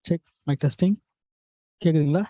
Check mic testing. கேக்குதுங்களா?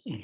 Hello.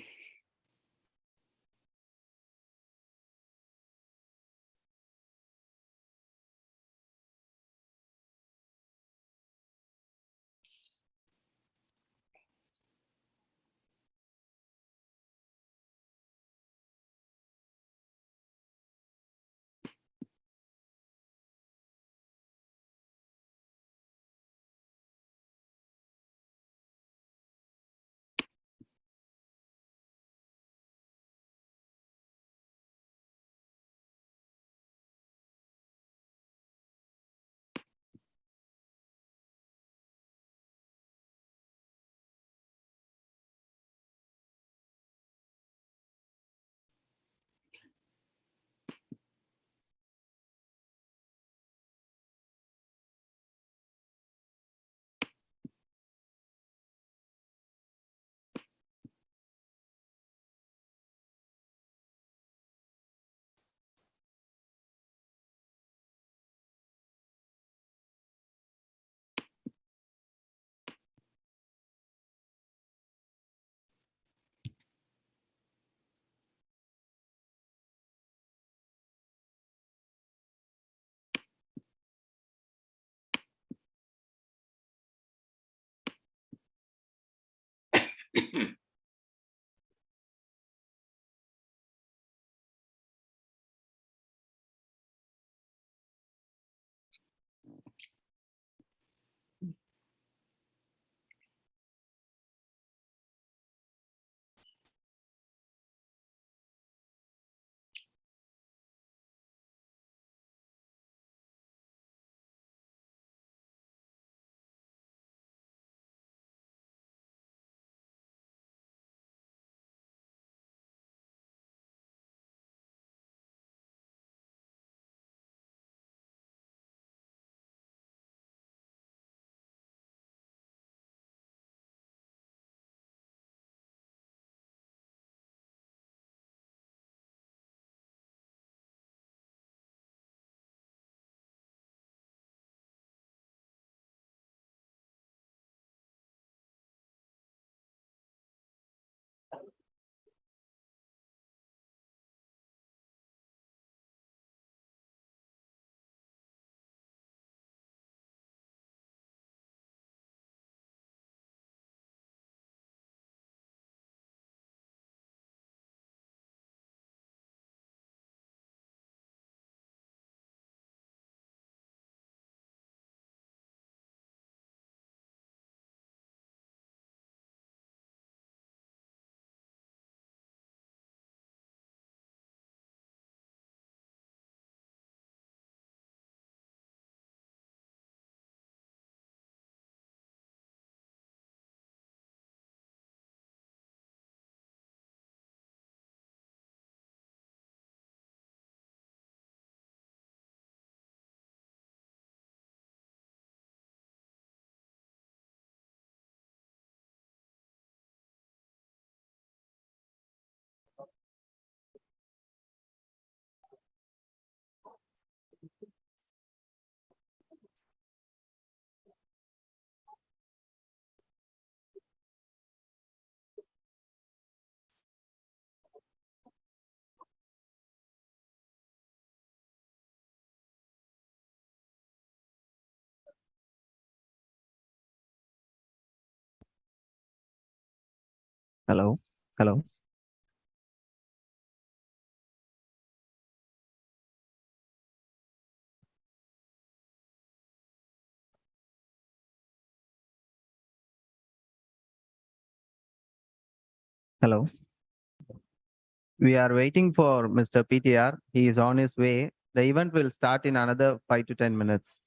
Hello. Hello. We are waiting for Mr. PTR. He is on his way. The event will start in another 5 to 10 minutes.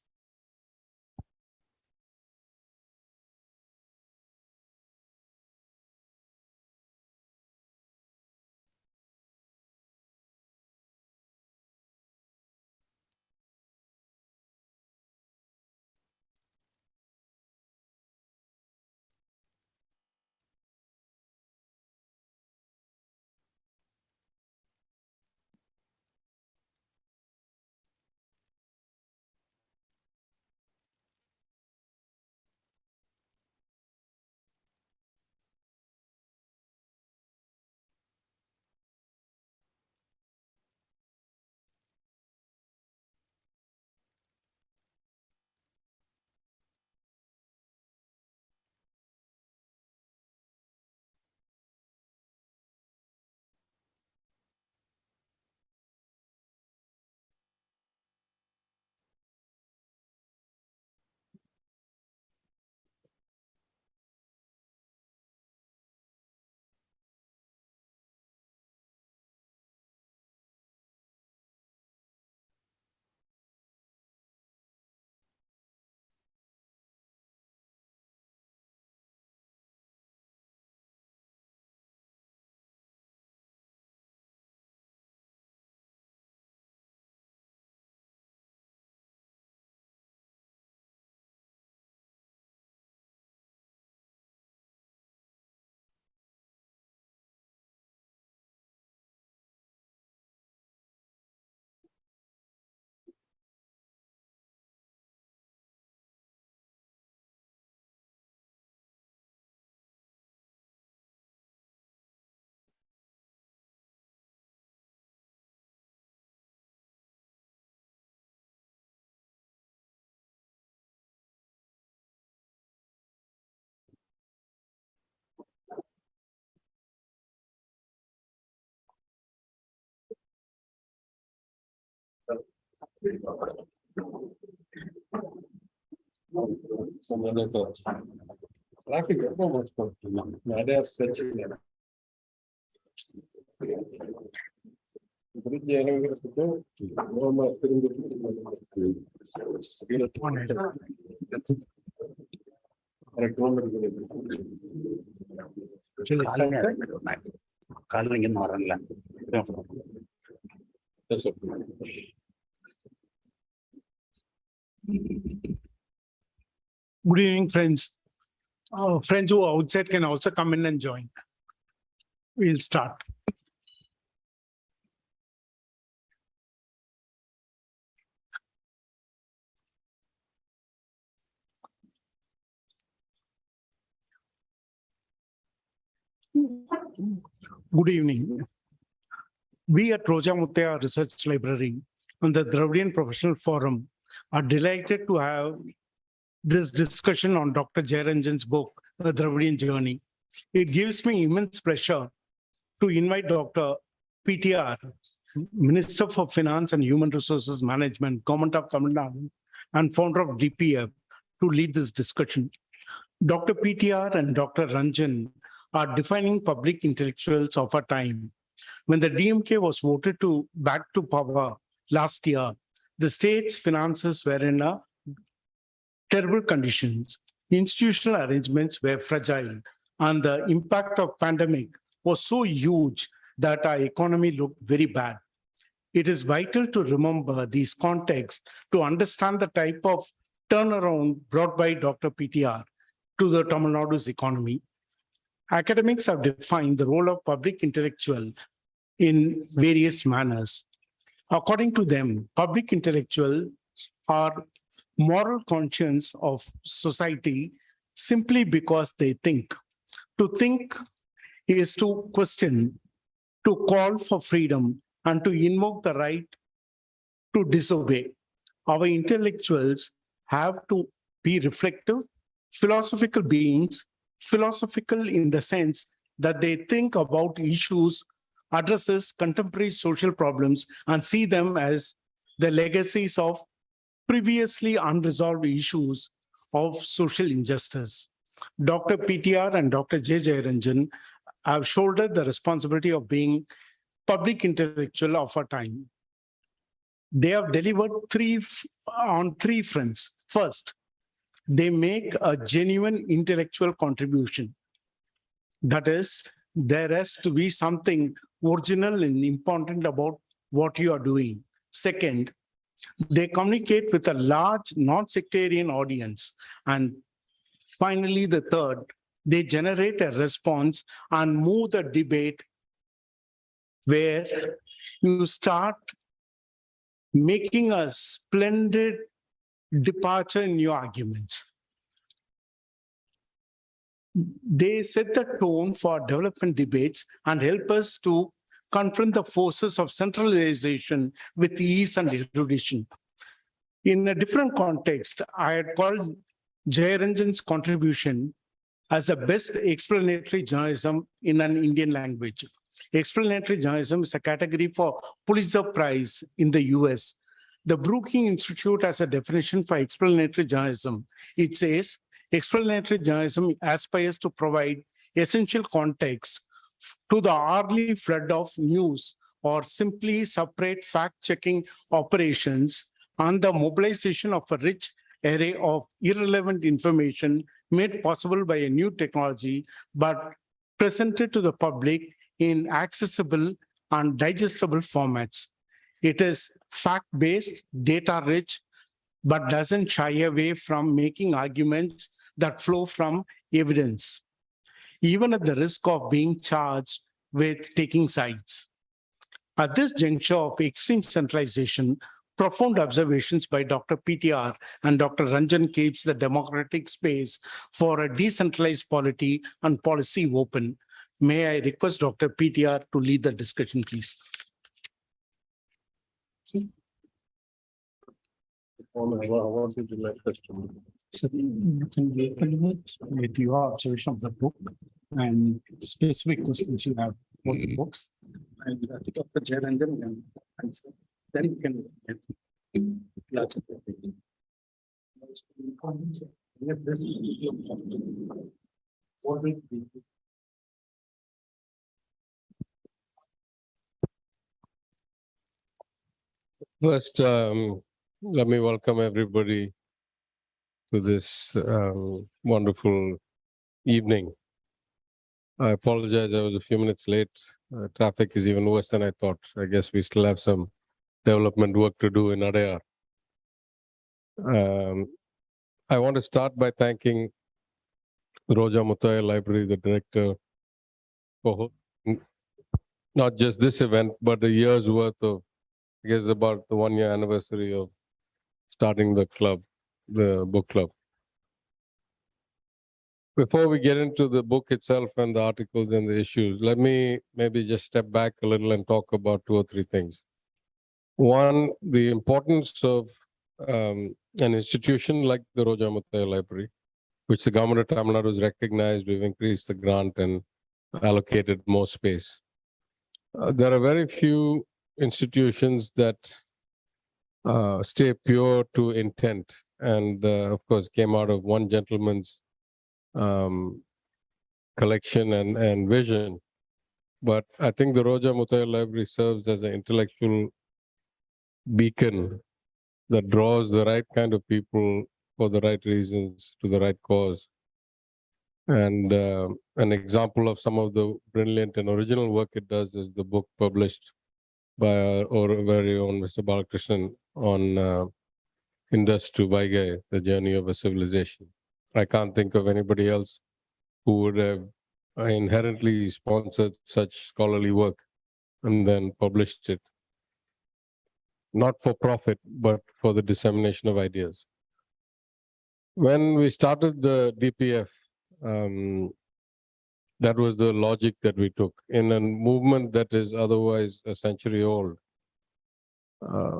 Some other thoughts. Traffic ரொம்ப மோசமா இருக்குங்க. நிறைய பிரச்சனை. Bridge இறங்குறதுக்கு ரோமா திரும்பி காலையில் இங்கே வரல. Good evening, friends. Friends who are outside can also come in and join. We'll start. Good evening. We at Roja Muttaya Research Library and the Dravidian Professional Forum are delighted to have this discussion on Dr. Jeyaranjan's book, A Dravidian Journey. It gives me immense pleasure to invite Dr. PTR, Minister for Finance and Human Resources Management, Government of Tamil Nadu, and founder of DPF, to lead this discussion. Dr. PTR and Dr. Ranjan are defining public intellectuals of our time. When the DMK was voted back to power last year, the state's finances were in a terrible conditions. Institutional arrangements were fragile, and the impact of pandemic was so huge that our economy looked very bad. It is vital to remember these contexts to understand the type of turnaround brought by Dr. PTR to the Tamil Nadu's economy. Academics have defined the role of public intellectual in various manners. According to them, public intellectuals are moral conscience of society simply because they think. To think is to question, to call for freedom, and to invoke the right to disobey. Our intellectuals have to be reflective, philosophical beings, philosophical in the sense that they think about issues, addresses contemporary social problems, and see them as the legacies of previously unresolved issues of social injustice. Dr. PTR and Dr. J Jeyaranjan have shouldered the responsibility of being public intellectual of our time. They have delivered on three fronts. First, they make a genuine intellectual contribution. That is, there has to be something original and important about what you are doing. Second, they communicate with a large non-sectarian audience. And finally, the third, they generate a response and move the debate where you start making a splendid departure in your arguments. They set the tone for development debates and help us to confront the forces of centralization with ease and erudition. In a different context, I had called Jeyaranjan's contribution as the best explanatory journalism in an Indian language. Explanatory journalism is a category for Pulitzer Prize in the US. The Brookings Institute has a definition for explanatory journalism. It says, explanatory journalism aspires to provide essential context to the hourly flood of news or simply separate fact-checking operations and the mobilization of a rich array of irrelevant information made possible by a new technology, but presented to the public in accessible and digestible formats. It is fact-based, data-rich, but doesn't shy away from making arguments that flow from evidence, even at the risk of being charged with taking sides. At this juncture of extreme centralization, profound observations by Dr. PTR and Dr. Ranjan keeps the democratic space for a decentralized polity and policy open. May I request Dr. PTR to lead the discussion, please. What would you like us to do? So you can open it with your observation of the book and specific questions you have for the books. And Dr. Jeyaranjan can answer. Then you can. First, let me welcome everybody to this wonderful evening. I apologize, I was a few minutes late. Traffic is even worse than I thought. I guess we still have some development work to do in Adayar. I want to start by thanking Roja Mutaya Library, the director, for not just this event, but a year's worth of, I guess, about the 1-year anniversary of starting the club, the book club. Before we get into the book itself and the articles and the issues, let me maybe just step back a little and talk about 2 or 3 things. One, the importance of an institution like the Roja Mutaya Library, which the government of Tamil Nadu has recognized. We've increased the grant and allocated more space. There are very few institutions that stay pure to intent, and of course came out of one gentleman's collection and vision. But I think the Roja Mutaya Library serves as an intellectual beacon that draws the right kind of people for the right reasons to the right cause. And an example of some of the brilliant and original work it does is the book published by our very own Mr. Balakrishnan on Indus to Vaigai, the journey of a civilization. I can't think of anybody else who would have inherently sponsored such scholarly work and then published it, not for profit, but for the dissemination of ideas. When we started the DPF, that was the logic that we took in a movement that is otherwise a century old.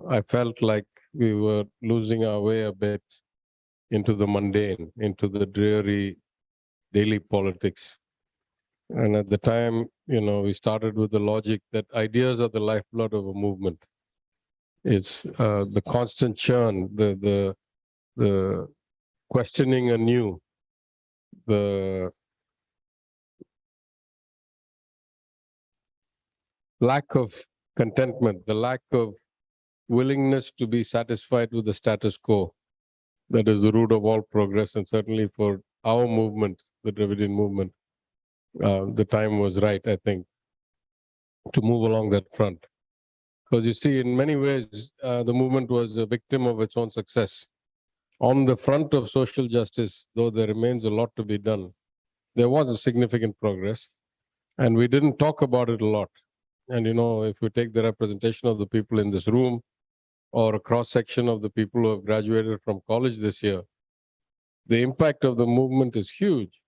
I felt like we were losing our way a bit into the mundane, into the dreary daily politics. And at the time, we started with the logic that ideas are the lifeblood of a movement. It's the constant churn, the questioning anew, the lack of contentment, the lack of willingness to be satisfied with the status quo. That is the root of all progress, and certainly for our movement, the Dravidian movement, the time was right, I think, to move along that front. Because you see, in many ways, the movement was a victim of its own success. On the front of social justice, though there remains a lot to be done, there was a significant progress, and we didn't talk about it a lot. And if we take the representation of the people in this room, or a cross-section of the people who have graduated from college this year, the impact of the movement is huge.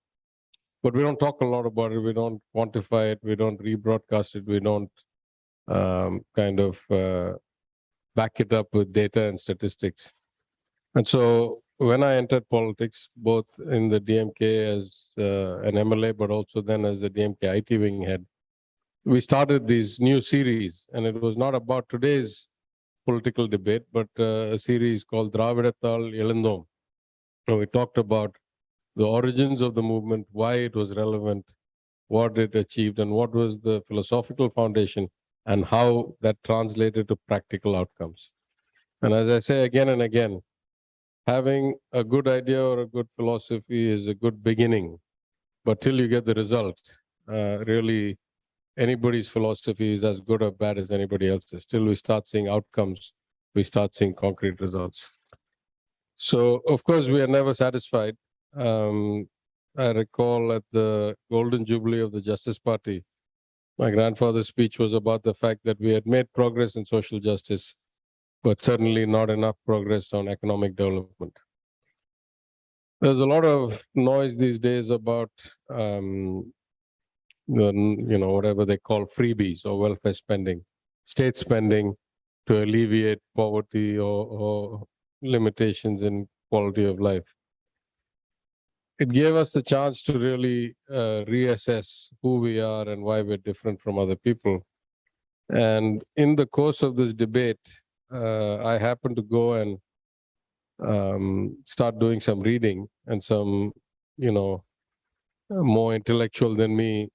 But we don't talk a lot about it, we don't quantify it, we don't rebroadcast it, we don't back it up with data and statistics. And so when I entered politics, both in the DMK as an MLA, but also then as the DMK IT wing head, we started these new series, and it was not about today's political debate, but a series called Dravidian Journey. We talked about the origins of the movement, why it was relevant, what it achieved, and what was the philosophical foundation, and how that translated to practical outcomes. And as I say again and again, having a good idea or a good philosophy is a good beginning, but till you get the result, really anybody's philosophy is as good or bad as anybody else's. Till we start seeing outcomes, we start seeing concrete results. So, of course, we are never satisfied. I recall at the Golden Jubilee of the Justice Party, my grandfather's speech was about the fact that we had made progress in social justice, but certainly not enough progress on economic development. There's a lot of noise these days about, whatever they call freebies or welfare spending, state spending to alleviate poverty or limitations in quality of life. It gave us the chance to really reassess who we are and why we're different from other people. And in the course of this debate, I happened to go and start doing some reading, and some, more intellectual than me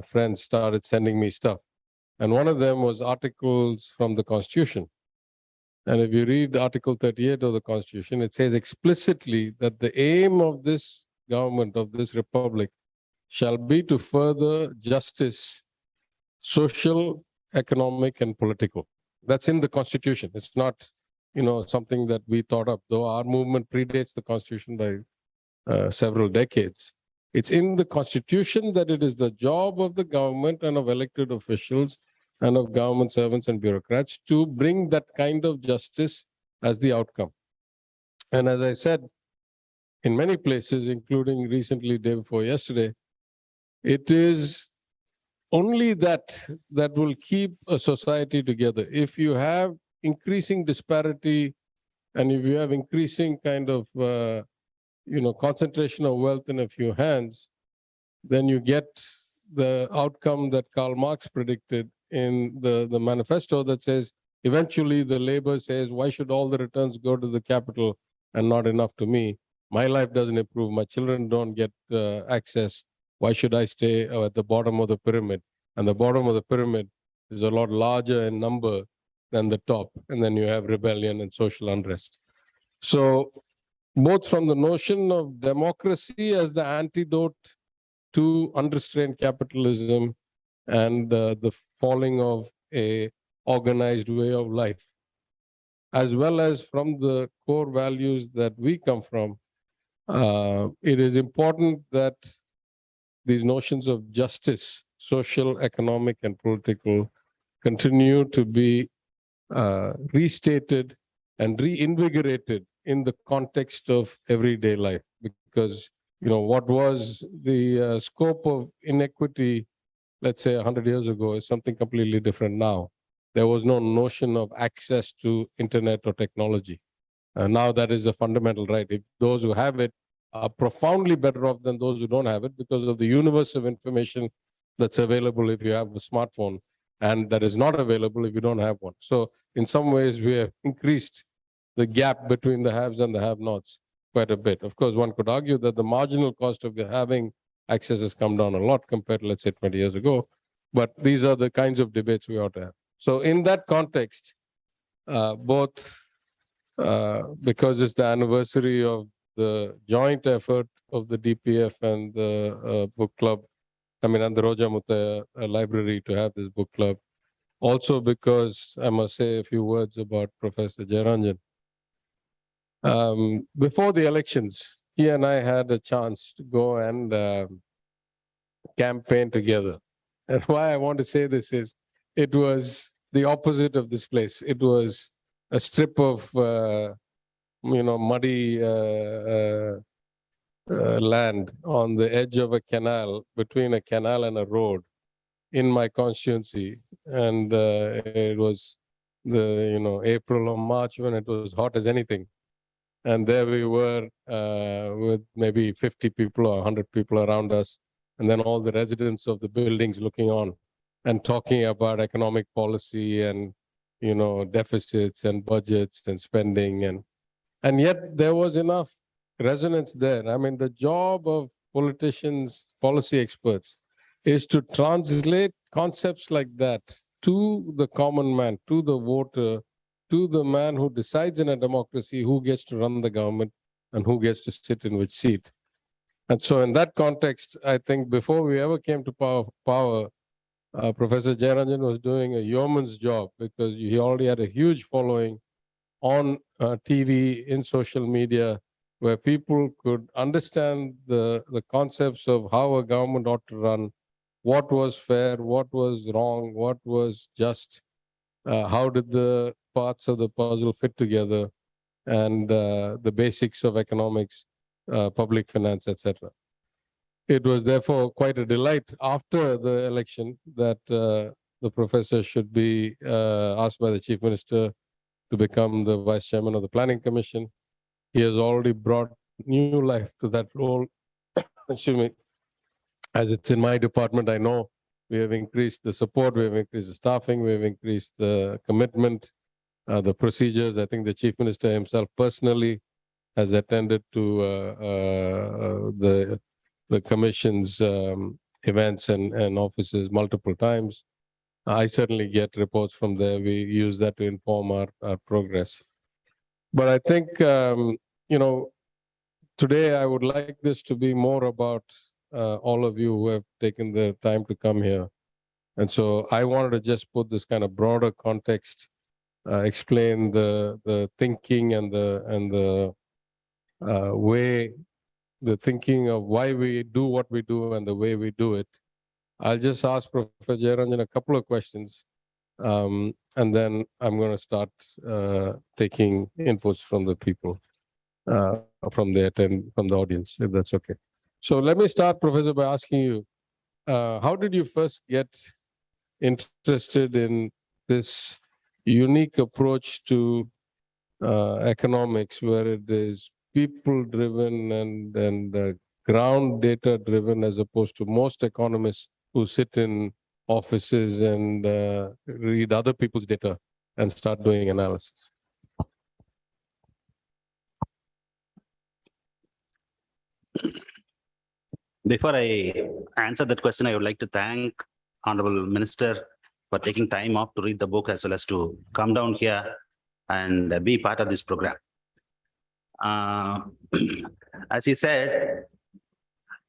friends started sending me stuff. And one of them was articles from the Constitution. And if you read Article 38 of the Constitution, it says explicitly that the aim of this government, of this republic, shall be to further justice, social, economic, and political. That's in the Constitution. It's not, something that we thought up, though our movement predates the Constitution by several decades. It's in the Constitution that it is the job of the government and of elected officials and of government servants and bureaucrats to bring that kind of justice as the outcome. And as I said, in many places, including recently, day before yesterday, it is only that will keep a society together. If you have increasing disparity and if you have increasing kind of, concentration of wealth in a few hands, then you get the outcome that Karl Marx predicted in the manifesto that says, eventually the labor says, why should all the returns go to the capital and not enough to me? My life doesn't improve. My children don't get access. Why should I stay at the bottom of the pyramid? And the bottom of the pyramid is a lot larger in number than the top. And then you have rebellion and social unrest. So both from the notion of democracy as the antidote to unrestrained capitalism and the falling of a organized way of life, as well as from the core values that we come from, it is important that these notions of justice, social, economic, and political, continue to be restated and reinvigorated in the context of everyday life. Because, what was the scope of inequity, let's say 100 years ago, is something completely different now. There was no notion of access to internet or technology. Now that is a fundamental right. If those who have it are profoundly better off than those who don't have it, because of the universe of information that's available if you have a smartphone, and that is not available if you don't have one. So in some ways, we have increased the gap between the haves and the have-nots quite a bit. Of course, one could argue that the marginal cost of having access has come down a lot compared to, let's say, 20 years ago. But these are the kinds of debates we ought to have. So in that context, both because it's the anniversary of the joint effort of the DPF and the book club, and the Roja Mutta library to have this book club. Also because I must say a few words about Professor Jeyaranjan. Before the elections, he and I had a chance to go and campaign together. And why I want to say this is, it was the opposite of this place. It was a strip of, muddy land on the edge of a canal, between a canal and a road in my constituency. And it was the, April or March, when it was hot as anything. And there we were with maybe 50 people or 100 people around us. And then all the residents of the buildings looking on and talking about economic policy and, deficits and budgets and spending. And yet there was enough resonance there. The job of politicians, policy experts, is to translate concepts like that to the common man, to the voter, to the man who decides in a democracy who gets to run the government and who gets to sit in which seat. And so in that context, I think before we ever came to power, Professor Jeyaranjan was doing a yeoman's job, because he already had a huge following on TV, in social media, where people could understand the concepts of how a government ought to run, what was fair, what was wrong, what was just, how did the parts of the puzzle fit together, and the basics of economics, public finance, etc. It was therefore quite a delight after the election that the professor should be asked by the Chief Minister to become the Vice Chairman of the Planning Commission. He has already brought new life to that role. Excuse me. As it's in my department, I know we have increased the support, we have increased the staffing, we have increased the commitment the procedures. I think the Chief Minister himself personally has attended to the Commission's events and offices multiple times. I certainly get reports from there. We use that to inform our progress. But I think, today I would like this to be more about all of you who have taken the time to come here. And so I wanted to just put this kind of broader context, explain the thinking and the way, the thinking of why we do what we do and the way we do it. I'll just ask Professor Jeyaranjan a couple of questions, and then I'm going to start taking inputs from the people, from the audience, if that's okay. So let me start, Professor, by asking you, how did you first get interested in this unique approach to economics, where it is people-driven and ground data-driven, as opposed to most economists who sit in offices and read other people's data and start doing analysis? Before I answer that question, I would like to thank Honorable Minister for taking time off to read the book as well as to come down here and be part of this program. As he said,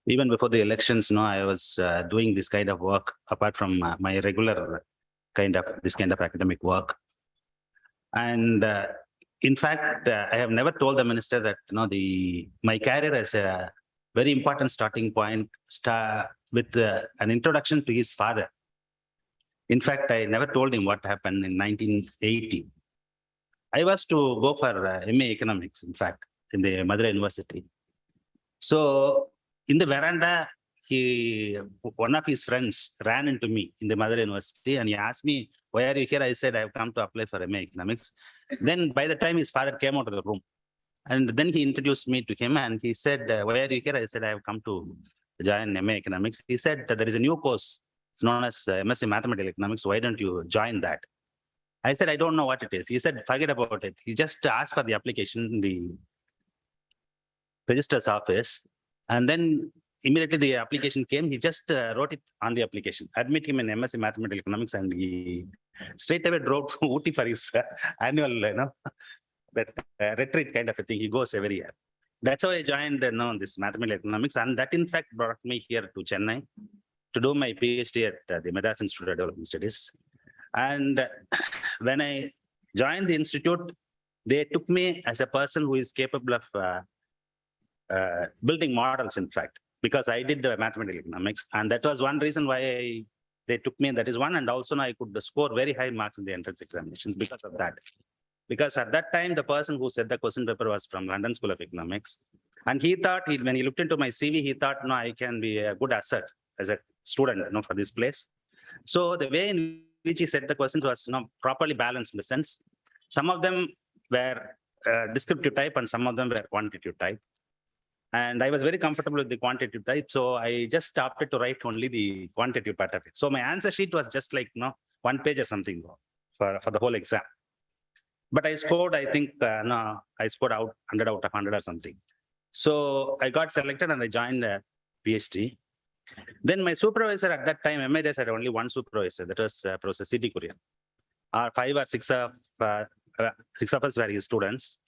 even before the elections, I was doing this kind of work apart from my regular this kind of academic work. And in fact, I have never told the minister that my career as a very important starting point with an introduction to his father. In fact, I never told him what happened in 1980. I was to go for MA Economics, in fact, in the Madurai University. So in the veranda, one of his friends ran into me in the Madurai University and he asked me, "Why are you here?" I said, "I've come to apply for MA Economics." Then by the time his father came out of the room, and then he introduced me to him and he said, "Why are you here?" I said, "I've come to join MA Economics." He said, "There is a new course known as MSc Mathematical Economics. Why don't you join that?" I said, "I don't know what it is." He said, "Forget about it." He just asked for the application in the registrar's office. And then immediately the application came. He just wrote it on the application. Admit him in MSc Mathematical Economics, and he straight away drove to Ooty for his annual, that retreat kind of a thing. He goes every year. That's how I joined this Mathematical Economics. And that in fact brought me here to Chennai to do my PhD at the Madras Institute of Development Studies. And when I joined the institute, they took me as a person who is capable of building models, in fact, because I did mathematical economics. And that was one reason why they took me. That is one. And also I could score very high marks in the entrance examinations because of that. Because at that time, the person who said the question paper was from London School of Economics. And he thought, when he looked into my CV, he thought, no, I can be a good asset as a student for this place. So the way in which he said the questions was properly balanced in the sense. Some of them were descriptive type and some of them were quantitative type. And I was very comfortable with the quantitative type. So I just stopped to write only the quantitative part of it. So my answer sheet was just like 1 page or something for the whole exam. But I scored, I think, I scored out 100 out of 100 or something. So I got selected and I joined a PhD. Then my supervisor at that time, MIDS had only one supervisor, that was Professor C.T. Kurian. 5 or 6 of us were his students.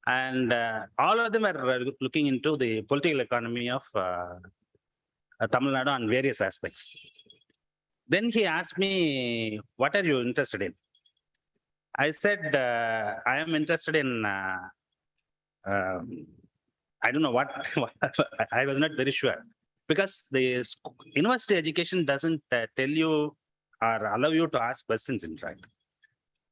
And all of them are looking into the political economy of Tamil Nadu on various aspects. Then he asked me, "What are you interested in?" I said, "I am interested in, I don't know what, I was not very sure. Because the university education doesn't tell you or allow you to ask questions, in fact.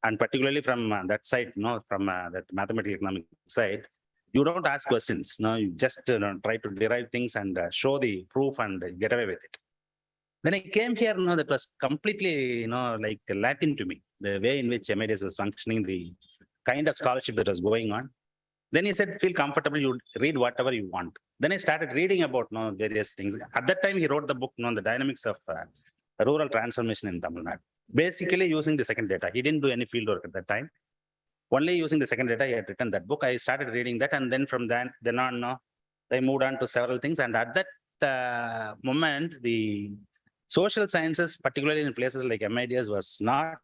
And particularly from that side, from that mathematical economic side, you don't ask questions. You just try to derive things and show the proof and get away with it. When I came here, that was completely, like Latin to me, the way in which MIDS was functioning, the kind of scholarship that was going on. Then he said, feel comfortable, you read whatever you want. Then I started reading about various things. At that time, he wrote the book, The Dynamics of Rural Transformation in Tamil Nadu. Basically using the second data. He didn't do any field work at that time. only using the second data, he had written that book. I started reading that, and then from then on, I moved on to several things. And at that moment, the social sciences, particularly in places like MIDS, was not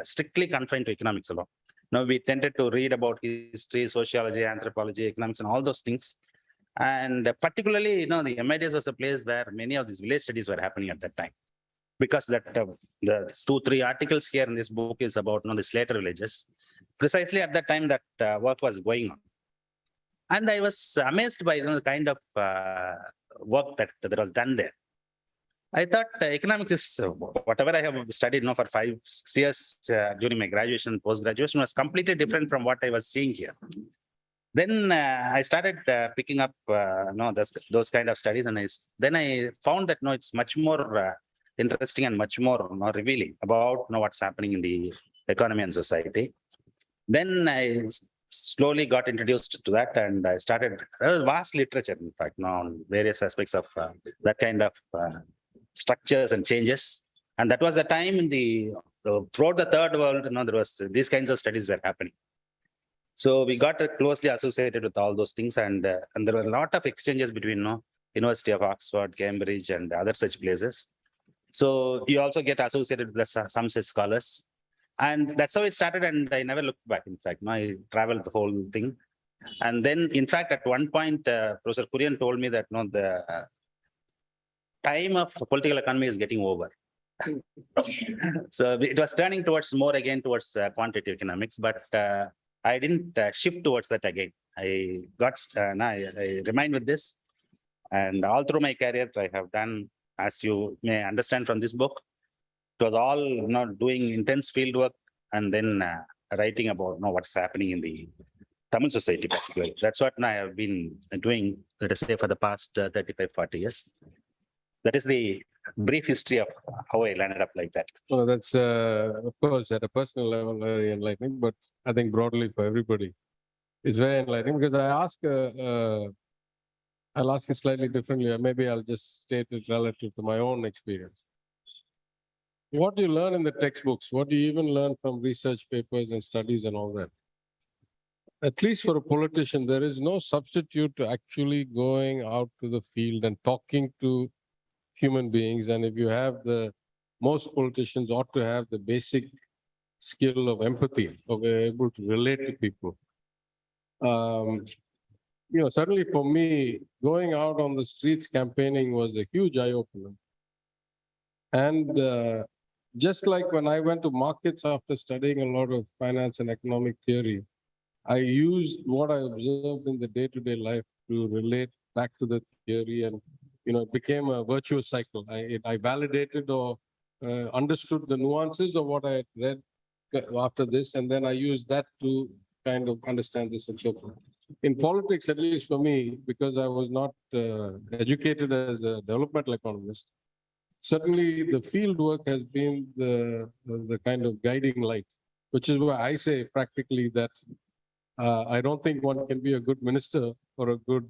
strictly confined to economics alone. Now we tended to read about history, sociology, anthropology, economics, and all those things. And particularly, the MIDS was a place where many of these village studies were happening at that time. Because the 2-3 articles here in this book is about the Slater villages. Precisely at that time, that work was going on. And I was amazed by the kind of work that was done there. I thought economics is whatever I have studied for 5-6 years during my graduation and post-graduation was completely different from what I was seeing here. Then I started picking up those kind of studies, and then I found that it's much more interesting and much more revealing about what's happening in the economy and society. Then I slowly got introduced to that, and I started vast literature, in fact, on various aspects of that kind of structures and changes. And that was the time throughout the third world, there was these kinds of studies were happening. So we got closely associated with all those things, and there were a lot of exchanges between University of Oxford, Cambridge, and other such places. So you also get associated with some such scholars. And that's how it started, and I never looked back. In fact, I traveled the whole thing. And then, in fact, at one point, Professor Kurian told me that the time of political economy is getting over. So it was turning towards quantitative economics, but I didn't shift towards that again. I remained with this, and all through my career, I have done, as you may understand from this book, it was all doing intense field work and then writing about what's happening in the Tamil society particularly. That's what I have been doing, let us say, for the past 35-40 years. That is the brief history of how I landed up like that. Well, that's, of course, at a personal level, very enlightening, but I think broadly for everybody, it's very enlightening because I'll ask it slightly differently, or maybe I'll just state it relative to my own experience. What do you learn in the textbooks? What do you even learn from research papers and studies and all that? At least for a politician, there is no substitute to actually going out to the field and talking to human beings. And if you have most politicians ought to have the basic skill of empathy, of being able to relate to people. Certainly for me, going out on the streets campaigning was a huge eye-opener. And just like when I went to markets after studying a lot of finance and economic theory, I used what I observed in the day-to-day life to relate back to the theory, and it became a virtuous cycle. I validated or understood the nuances of what I had read after this, and then I used that to kind of understand this and so forth. In politics, at least for me, because I was not educated as a developmental economist, certainly the field work has been the kind of guiding light, which is why I say practically that I don't think one can be a good minister or a good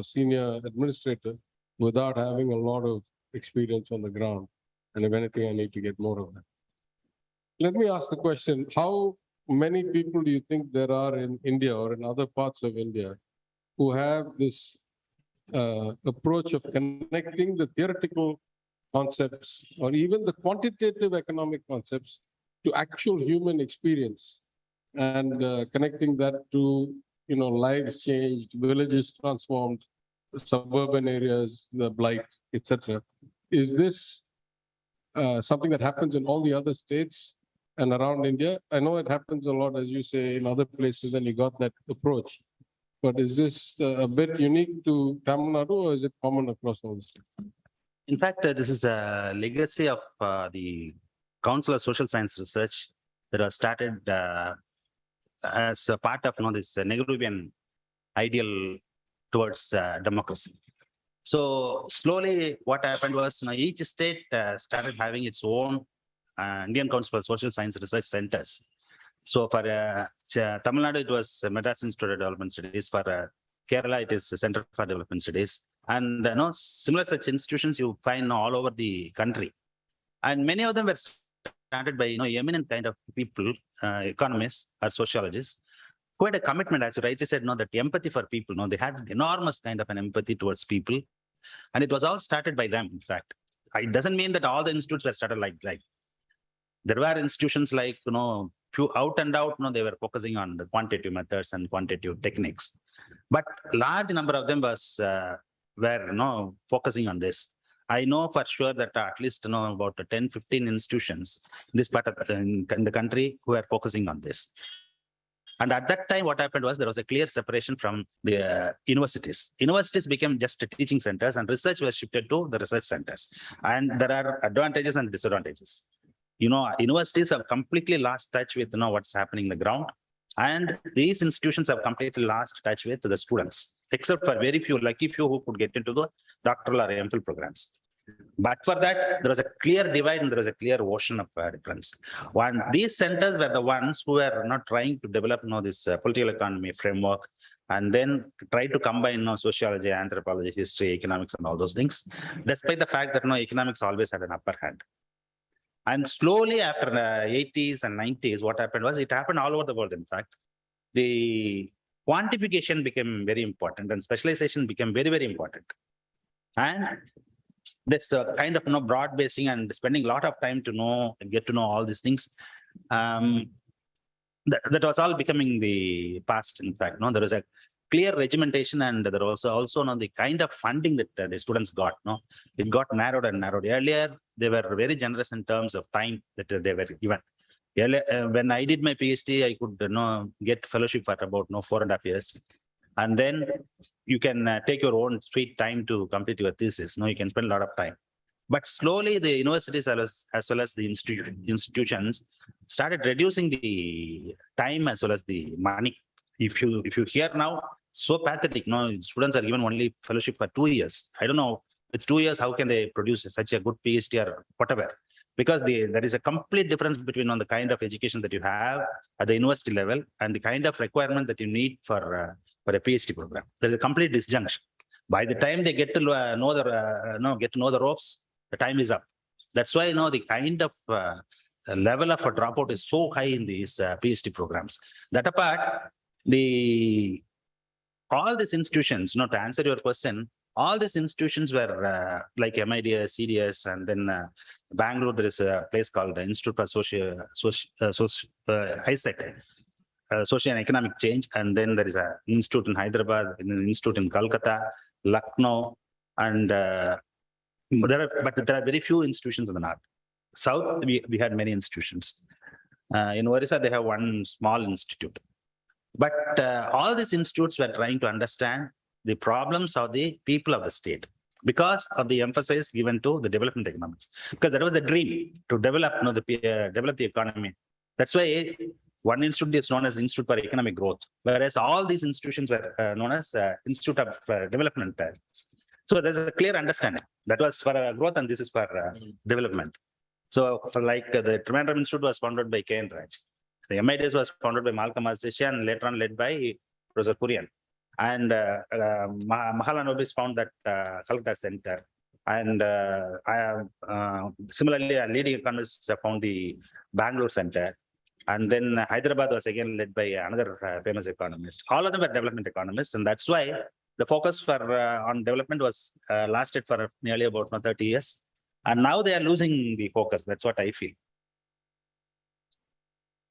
senior administrator without having a lot of experience on the ground. And if anything, I need to get more of that. Let me ask the question, how many people do you think there are in India or in other parts of India who have this approach of connecting the theoretical concepts or even the quantitative economic concepts to actual human experience, and connecting that to lives changed, villages transformed, suburban areas, the blight, etc. Is this something that happens in all the other states and around India? I know it happens a lot, as you say, in other places, and you got that approach. But is this a bit unique to Tamil Nadu, or is it common across all the states? In fact, this is a legacy of the Council of Social Science Research that was started as a part of this Nehruvian ideal towards democracy. So slowly what happened was each state started having its own Indian Council for Social Science Research centers. So for Tamil Nadu, it was Madras Institute of Development Studies. For Kerala, it is the Center for Development Studies. And similar such institutions you find all over the country. And many of them were started by, eminent kind of people, economists or sociologists, who had a commitment, as you rightly said, that empathy for people, they had enormous kind of an empathy towards people. And it was all started by them, in fact. It doesn't mean that all the institutes were started like there were institutions like, few out and out, they were focusing on the quantitative methods and quantitative techniques. But large number of them were focusing on this. I know for sure that at least about 10, 15 institutions in this part of in the country who are focusing on this. And at that time, what happened was there was a clear separation from the universities. Universities became just teaching centers and research was shifted to the research centers. And there are advantages and disadvantages. Universities have completely lost touch with what's happening on the ground. And these institutions have completely lost touch with the students, except for very few, lucky few who could get into the doctoral or MPhil programs. But for that, there was a clear divide and there was a clear ocean of difference. These centers were the ones who were not trying to develop this political economy framework and then try to combine sociology, anthropology, history, economics, and all those things, despite the fact that economics always had an upper hand. And slowly after the 80s and 90s, what happened was it happened all over the world, in fact. The quantification became very important and specialization became very, very important. And this kind of broad basing and spending a lot of time to get to know all these things. That was all becoming the past, in fact. There was a clear regimentation and there was also the kind of funding that the students got. It got narrowed and narrowed. Earlier, they were very generous in terms of time that they were given. Earlier, when I did my PhD, I could get fellowship for about 4.5 years. And then you can take your own sweet time to complete your thesis. You can spend a lot of time. But slowly the universities as well as the institutions started reducing the time as well as the money. If you hear now, so pathetic, students are given only fellowship for 2 years. I don't know, with 2 years, how can they produce such a good PhD or whatever? Because there is a complete difference between the kind of education that you have at the university level and the kind of requirement that you need for a PhD program. There is a complete disjunction. By the time they get to know the ropes, the time is up. That's why the kind of level of a dropout is so high in these PhD programs. That apart, all these institutions, to answer your question, all these institutions were like MIDS, CDS, and then Bangalore, there is a place called the Institute for ISEC, Social and Economic Change. And then there is an institute in Hyderabad, an institute in Kolkata, Lucknow, and there are very few institutions in the north. South, we had many institutions. In Orissa, they have one small institute. But all these institutes were trying to understand the problems of the people of the state because of the emphasis given to the development economics. Because that was the dream to develop, develop the economy. That's why one institute is known as Institute for Economic Growth, whereas all these institutions were known as Institute of Development. So there's a clear understanding. That was for growth and this is for development. So for like the Trivandrum Institute was founded by K.N. Raj. The MIDS was founded by Malcolm Asisha and later on led by Professor Kurian. And Mahalanobis found that Calcutta Center. And similarly, a leading economist found the Bangalore Center. And then Hyderabad was again led by another famous economist. All of them were development economists. And that's why the focus for on development was lasted for nearly about 30 years. And now they are losing the focus. That's what I feel.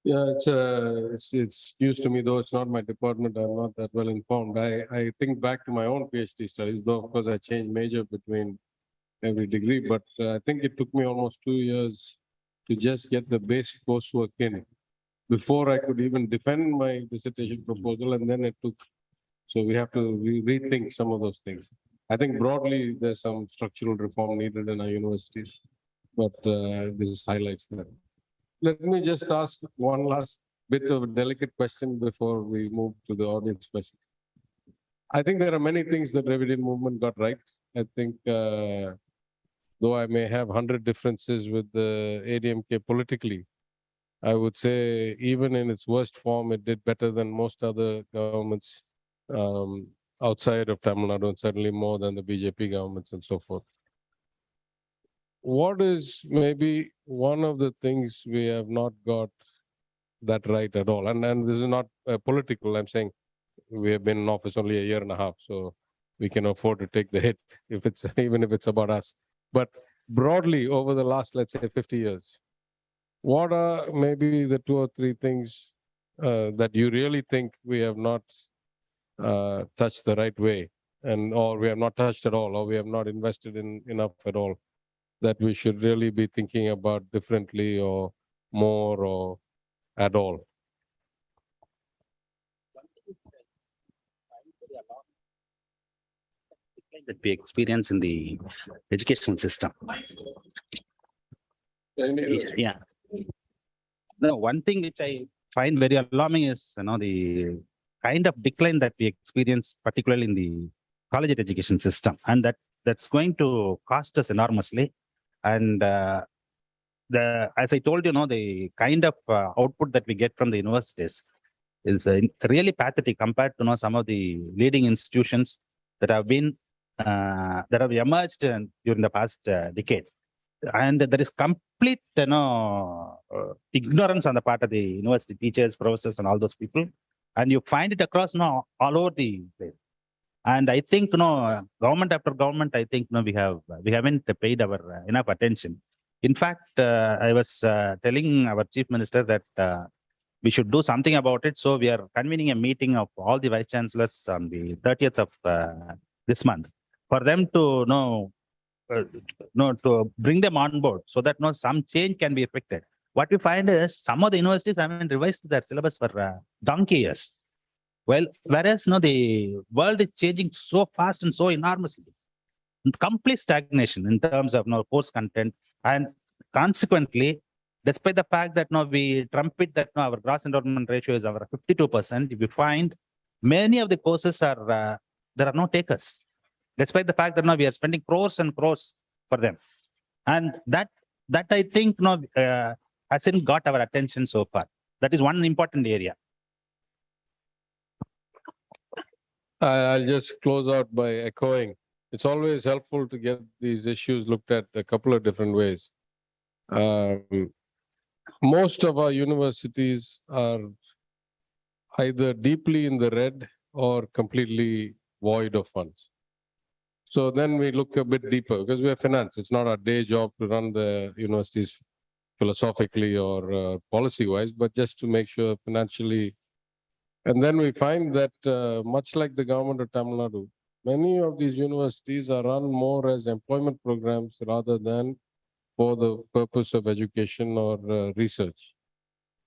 Yeah, it's news to me, though it's not my department. I'm not that well informed. I think back to my own PhD studies, though of course I changed major between every degree, but I think it took me almost 2 years to just get the basic coursework in before I could even defend my dissertation proposal, and then it took. So we have to rethink some of those things. I think broadly there's some structural reform needed in our universities, but this highlights that. Let me just ask one last bit of a delicate question before we move to the audience question. I think there are many things that Dravidian movement got right. I think, though I may have 100 differences with the ADMK politically, I would say even in its worst form, it did better than most other governments outside of Tamil Nadu, and certainly more than the BJP governments and so forth. what is maybe one of the things we have not got that right at all? And this is not political. I'm saying we have been in office only a year and a half, so we can afford to take the hit if it's even if it's about us. But broadly, over the last, let's say, 50 years, what are maybe the 2 or 3 things that you really think we have not touched the right way, and or we have not touched at all, or we have not invested in enough at all, that we should really be thinking about differently or more or at all? That we experience in the educational system. Yeah. No, one thing which I find very alarming is, the kind of decline that we experience, particularly in the college education system, and that's going to cost us enormously. And as I told you, the kind of output that we get from the universities is really pathetic compared to some of the leading institutions that have been that have emerged during the past decade. And there is complete ignorance on the part of the university teachers, professors, and all those people, and you find it across all over the place. And I think government after government, I think we haven't paid our enough attention. In fact, I was telling our chief minister that we should do something about it. So we are convening a meeting of all the vice chancellors on the 30th of this month for them to to bring them on board, so that some change can be effected. What we find is some of the universities haven't revised their syllabus for donkey years. Well, whereas the world is changing so fast and so enormously, complete stagnation in terms of course content, and consequently, despite the fact that we trumpet that our gross enrollment ratio is over 52%, we find many of the courses are there are no takers, despite the fact that we are spending crores and crores for them, and that I think hasn't got our attention so far. That is one important area. I'll just close out by echoing. It's always helpful to get these issues looked at a couple of different ways. Most of our universities are either deeply in the red or completely void of funds. So then we look a bit deeper, because we have finance. It's not our day job to run the universities philosophically or policy-wise, but just to make sure financially. And then we find that much like the government of Tamil Nadu, many of these universities are run more as employment programs rather than for the purpose of education or research.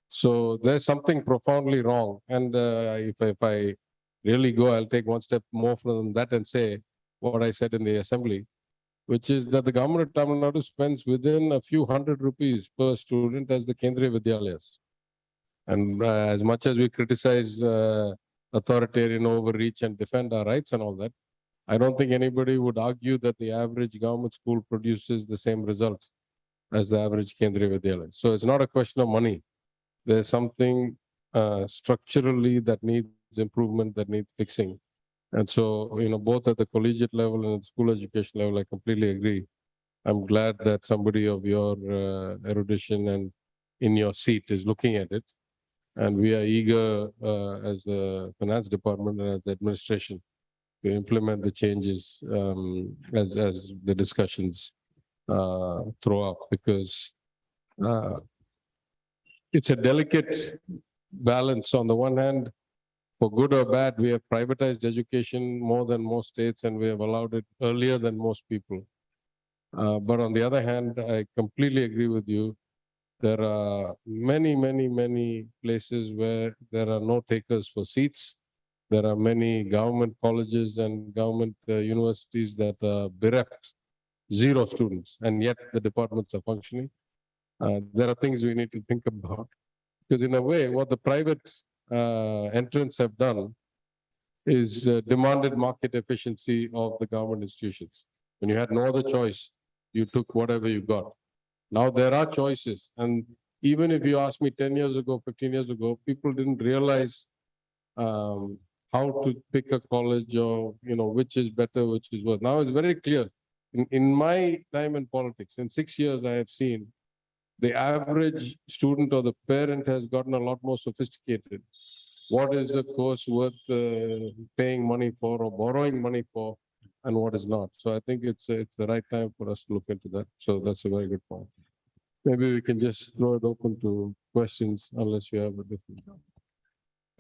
So there's something profoundly wrong. And if I really go, I'll take one step more from that and say what I said in the assembly, which is that the government of Tamil Nadu spends within a few hundred rupees per student as the Kendriya Vidyalayas. And as much as we criticize authoritarian overreach and defend our rights and all that, I don't think anybody would argue that the average government school produces the same results as the average Kendriya Vidyalaya. So it's not a question of money. There's something structurally that needs improvement, that needs fixing. And so, both at the collegiate level and at the school education level, I completely agree. I'm glad that somebody of your erudition and in your seat is looking at it. And we are eager as the finance department and as the administration to implement the changes as the discussions throw up, because it's a delicate balance. On the one hand, for good or bad, we have privatized education more than most states, and we have allowed it earlier than most people. But on the other hand, I completely agree with you. There are many, many, many places where there are no takers for seats. There are many government colleges and government universities that are bereft, 0 students, and yet the departments are functioning. There are things we need to think about, because in a way, what the private entrants have done is demanded market efficiency of the government institutions. When you had no other choice, you took whatever you got. Now there are choices. And even if you asked me 10 years ago, 15 years ago, people didn't realize how to pick a college or, which is better, which is worse. Now it's very clear. in my time in politics, in 6 years, I have seen the average student or the parent has gotten a lot more sophisticated. What is a course worth paying money for or borrowing money for, and what is not? So I think it's the right time for us to look into that. So that's a very good point. Maybe we can just throw it open to questions unless you have a different.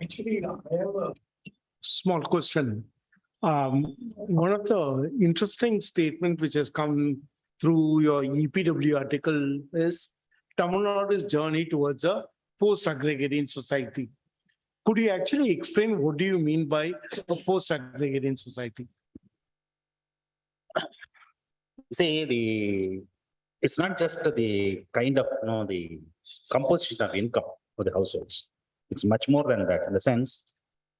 Actually, I have a small question. One of the interesting statement which has come through your EPW article is Tamil Nadu's journey towards a post-agrarian society. Could you actually explain what do you mean by a post-agrarian society? See, it's not just the kind of, the composition of income for the households. It's much more than that. In the sense,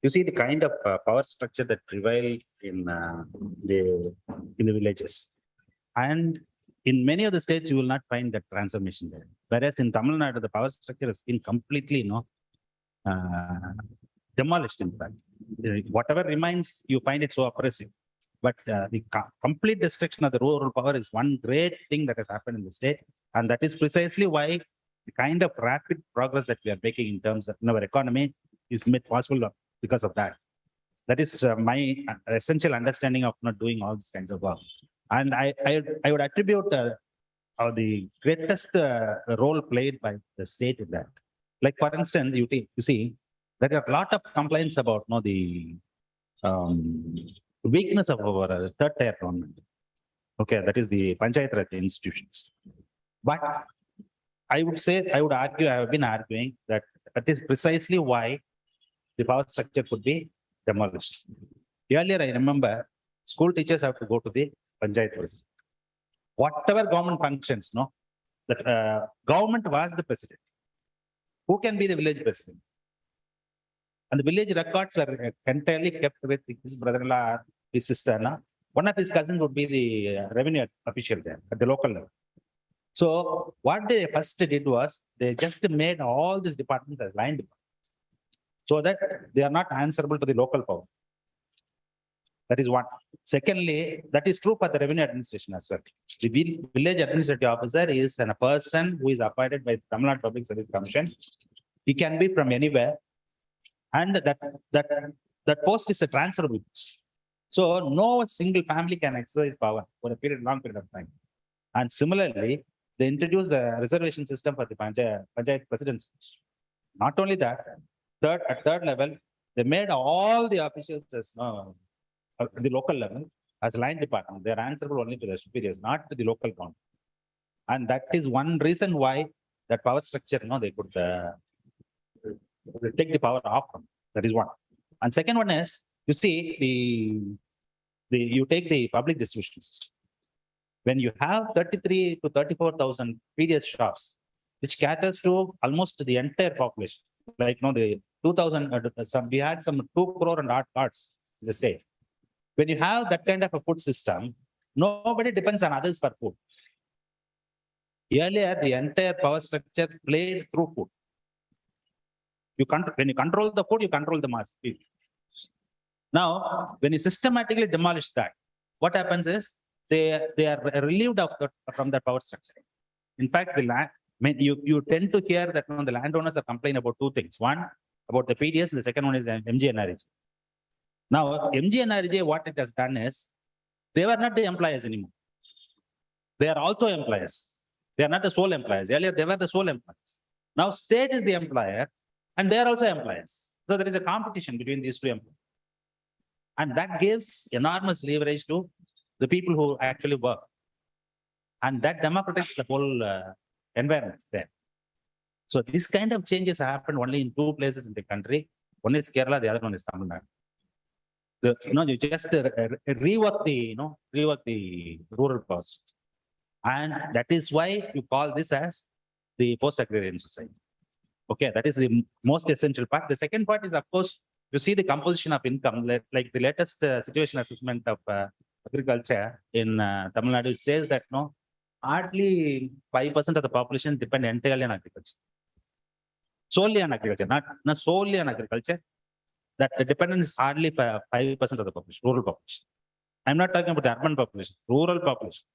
you see the kind of power structure that prevail in the villages, and in many of the states you will not find that transformation there. Whereas in Tamil Nadu, the power structure has been completely, demolished. In fact, whatever remains, you find it so oppressive. But the complete destruction of the rural power is one great thing that has happened in the state, and that is precisely why the kind of rapid progress that we are making in terms of our economy is made possible because of that. That is my essential understanding of not doing all these kinds of work. And I would attribute the greatest role played by the state in that. Like for instance, you see, there are a lot of complaints about the weakness of our third tier government. Okay, that is the Panchayat Raj institutions. But I would argue, I have been arguing that is precisely why the power structure could be demolished. Earlier, I remember school teachers have to go to the Panchayat president. Whatever government functions, that government was the president. Who can be the village president? And the village records are entirely kept with his brother-in-law, his sister. One of his cousins would be the revenue official there at the local level. So what they first did was they just made all these departments as line departments, so that they are not answerable to the local power. That is one. Secondly, that is true for the revenue administration as well. The village administrative officer is a person who is appointed by the Tamil Nadu Public Service Commission. He can be from anywhere, and that post is a transferable post. So no single family can exercise power for a long period of time. And similarly, they introduced the reservation system for the Panchayat presidents. Not only that, at third level, they made all the officials as at the local level as line department. They are answerable only to their superiors, not to the local government. And that is one reason why that power structure, they could take the power off from. That is one. And second one is, you see, you take the public distribution system. When you have 33 to 34,000 PDS shops, which caters to almost the entire population, like the 2,000, we had some 2 crore and odd cards in the state. When you have that kind of a food system, nobody depends on others for food. Earlier, the entire power structure played through food. When you control the food, you control the mass. Now, when you systematically demolish that, what happens is they are relieved from that power structure. In fact, you tend to hear that the landowners are complaining about two things. One, about the PDS, and the second one is MGNRG. Now, MGNRG, what it has done is, they were not the employers anymore. They are also employers. They are not the sole employers. Earlier, they were the sole employers. Now, state is the employer, and they are also employers. So there is a competition between these two employers. And that gives enormous leverage to the people who actually work. And that democratizes the whole environment there. So this kind of changes happen only in 2 places in the country. One is Kerala, the other one is Tamil Nadu. You just rework the rural cost. And that is why you call this as the post-agrarian society. Okay, that is the most essential part. The second part is, of course, you see the composition of income, like the latest situation assessment of agriculture in Tamil Nadu. It says that hardly 5% of the population depend entirely on agriculture. Solely on agriculture, not solely on agriculture. That the dependence is hardly 5% of the population, rural population. I'm not talking about the urban population, rural population.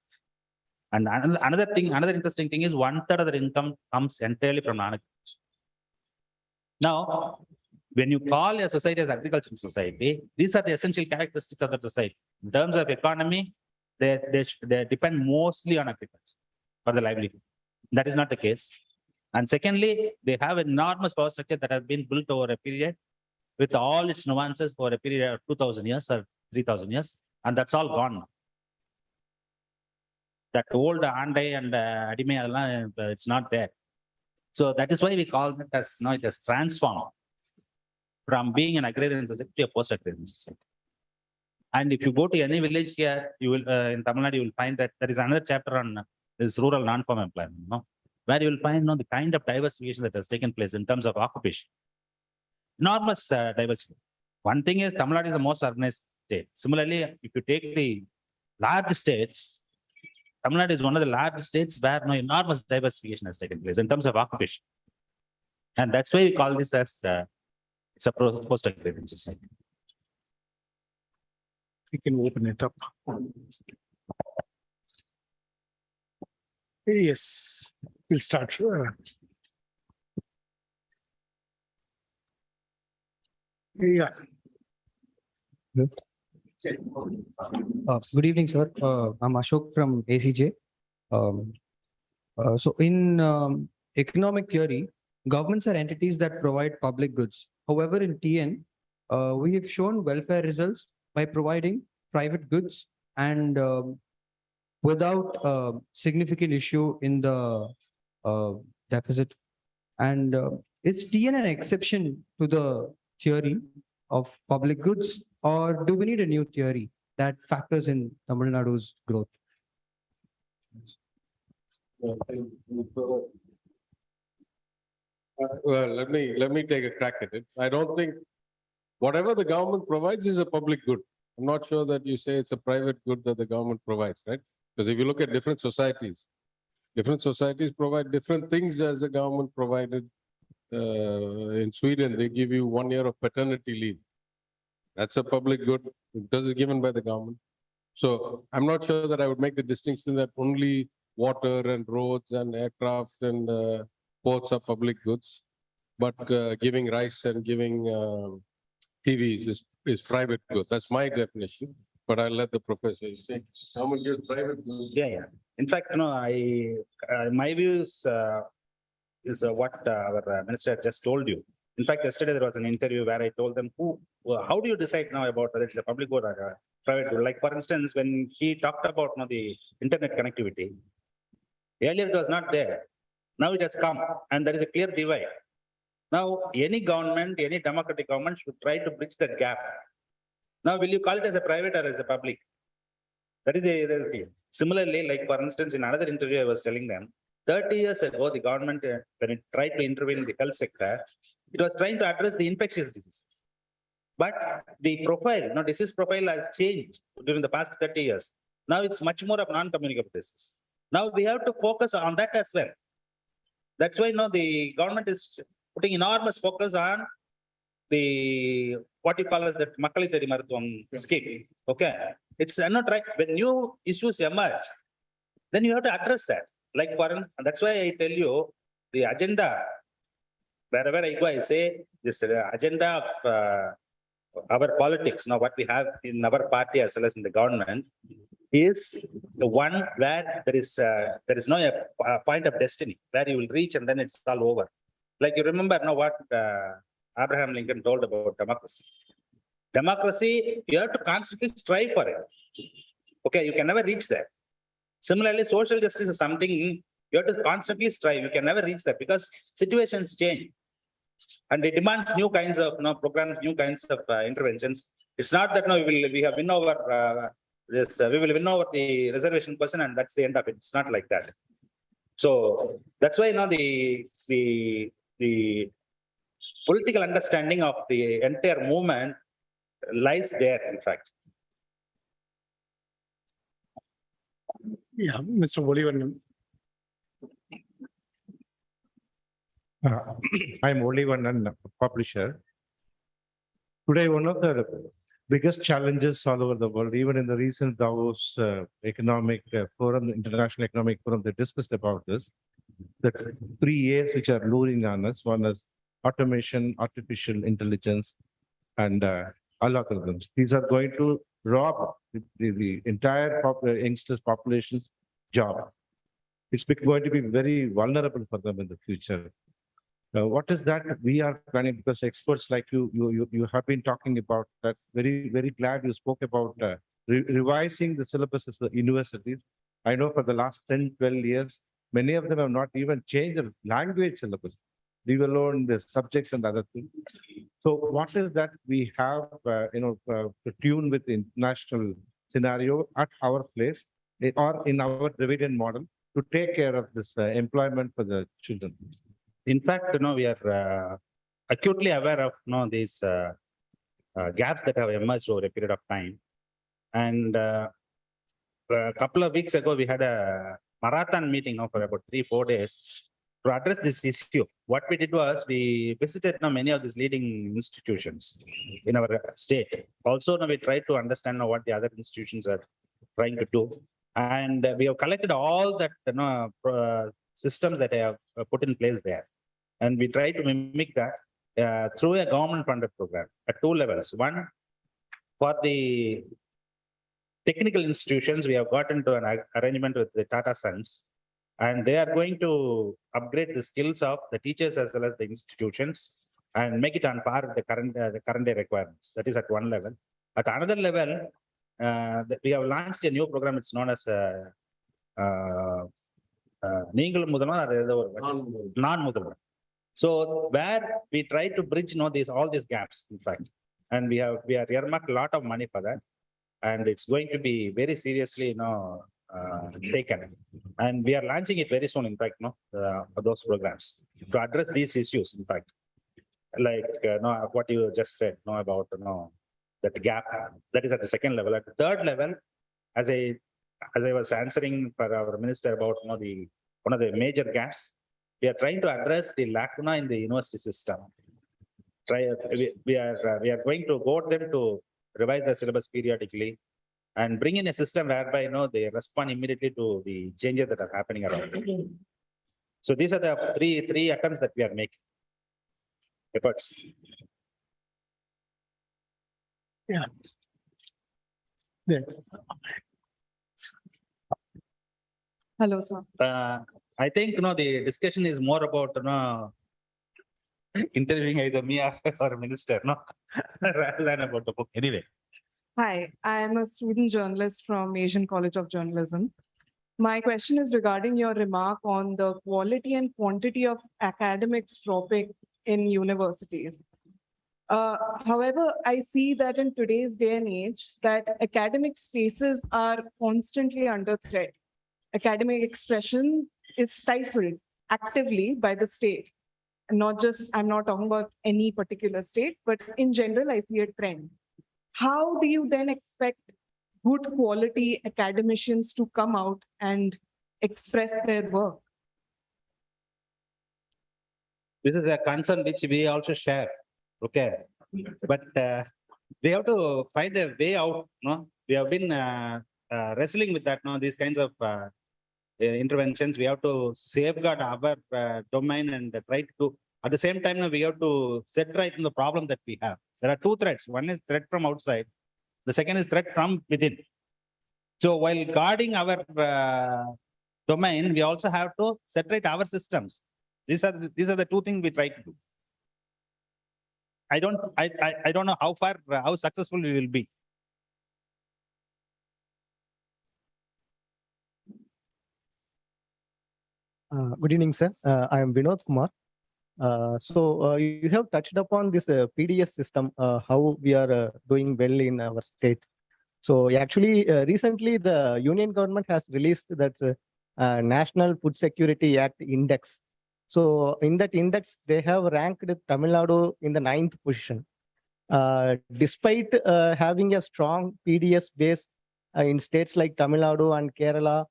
And another interesting thing is 1/3 of their income comes entirely from non-agriculture. Now, when you call a society as agricultural society, these are the essential characteristics of the society. In terms of economy, they depend mostly on agriculture for the livelihood. That is not the case. And secondly, they have enormous power structure that has been built over a period with all its nuances for a period of 2000 years or 3000 years. And that's all gone now. That old Andai and Adime, it's not there. So that is why we call it as now it has transformed from being an agrarian society to a post-agrarian society. And if you go to any village here, you will in Tamil Nadu, you will find that there is another chapter on this rural non-farm employment, where you will find the kind of diversification that has taken place in terms of occupation. Enormous diversity. One thing is Tamil Nadu is the most urbanized state. Similarly, if you take the large states, Tamil Nadu is one of the largest states where enormous diversification has taken place in terms of occupation. And that's why we call this as it's a post-agrarian society. We can open it up. Yes, we'll start. Yeah. Good evening, sir. I'm Ashok from ACJ. So in economic theory, governments are entities that provide public goods. However, in TN, we have shown welfare results by providing private goods and without significant issue in the deficit. And is TN an exception to the theory of public goods, or do we need a new theory that factors in Tamil Nadu's growth? Well, let me take a crack at it. I don't think whatever the government provides is a public good. I'm not sure that you say it's a private good that the government provides, right? Because if you look at different societies provide different things as the government provided. In Sweden, they give you 1 year of paternity leave. That's a public good. That is given by the government. So I'm not sure that I would make the distinction that only water and roads and aircraft and ports are public goods, but giving rice and giving TVs is private good. That's my definition. But I'll let the professor say. Government gives private goods. Yeah. In fact, my view is what our minister just told you. In fact, yesterday there was an interview where I told them, how do you decide now about whether it's a public good or a private good? Like, for instance, when he talked about the internet connectivity, earlier it was not there. Now it has come, and there is a clear divide. Now, any government, any democratic government should try to bridge that gap. Now, will you call it as a private or as a public? That is the thing. Similarly, like for instance, in another interview, I was telling them, 30 years ago, the government, when it tried to intervene in the health sector, it was trying to address the infectious diseases. But the profile, disease profile has changed during the past 30 years. Now it's much more of non-communicable disease. Now we have to focus on that as well. That's why the government is putting enormous focus on the, what you call as the Makkali Thedi Maruthuvam scheme. Okay. It's not right. When new issues emerge, then you have to address that. Like, that's why I tell you the agenda, wherever I go, I say this agenda of our politics, what we have in our party as well as in the government, is the one where there is no point of destiny, where you will reach and then it's all over. Like you remember what Abraham Lincoln told about democracy. Democracy, you have to constantly strive for it. Okay, you can never reach that. Similarly, social justice is something you have to constantly strive. You can never reach that because situations change. And it demands new kinds of programs, new kinds of interventions. It's not that we have win over this, we will win over the reservation person and that's the end of it. It's not like that. So that's why the political understanding of the entire movement lies there, in fact. Yeah, Mr. Olivan. I'm Olivan, publisher. Today, one of the biggest challenges all over the world. Even in the recent Davos Economic Forum, International Economic Forum, they discussed about this. The 3 A's which are luring on us. One is automation, artificial intelligence, and algorithms. These are going to rob the entire youngsters population's job. It's going to be very vulnerable for them in the future. What is that we are planning? Because experts like you have been talking about that. Very glad you spoke about revising the syllabuses of the universities. I know for the last 10, 12 years, many of them have not even changed the language syllabus, leave alone the subjects and other things. So what is that we have, to tune with the international scenario at our place or in our Dravidian model to take care of this employment for the children? In fact, we are acutely aware of these gaps that have emerged over a period of time. And a couple of weeks ago, we had a marathon meeting for about 3-4 days to address this issue. What we did was we visited many of these leading institutions in our state. Also, we tried to understand what the other institutions are trying to do. And we have collected all that systems that I have put in place there. And we try to mimic that through a government-funded program at 2 levels. One, for the technical institutions, we have got into an arrangement with the Tata Sons, and they are going to upgrade the skills of the teachers as well as the institutions and make it on par with the current day requirements. That is at one level. At another level, we have launched a new program. It's known as non-Mudalvar. So where we try to bridge all these gaps, in fact, and we are earmarked a lot of money for that, and it's going to be very seriously taken, and we are launching it very soon. In fact, for those programs to address these issues. In fact, like what you just said, about that gap. That is at the second level. At the third level, as I was answering for our minister about one of the major gaps, we are trying to address the lacuna in the university system. We are going to go them to revise the syllabus periodically and bring in a system whereby they respond immediately to the changes that are happening around. So these are the three attempts that we are making. Efforts. Yeah. There. Hello, sir. I think the discussion is more about interviewing either me or a minister, rather than about the book. Anyway. Hi, I am a student journalist from Asian College of Journalism. My question is regarding your remark on the quality and quantity of academics dropping in universities. However, I see that in today's day and age, that academic spaces are constantly under threat. Academic expression is stifled actively by the state. And I'm not talking about any particular state, but in general, I see a trend. How do you then expect good quality academicians to come out and express their work? This is a concern which we also share. Okay. But they have to find a way out. We have been wrestling with that. These kinds of interventions, we have to safeguard our domain and try to, at the same time, we have to set right in the problem that we have. There are two threats. One is threat from outside. The second is threat from within. So while guarding our domain, we also have to separate our systems. These are the two things we try to do. I don't know how successful we will be. Good evening, sir. I am Vinod Kumar. You have touched upon this PDS system, how we are doing well in our state. So actually, recently the Union government has released that National Food Security Act Index. So in that index, they have ranked Tamil Nadu in the 9th position. Despite having a strong PDS base in states like Tamil Nadu and Kerala,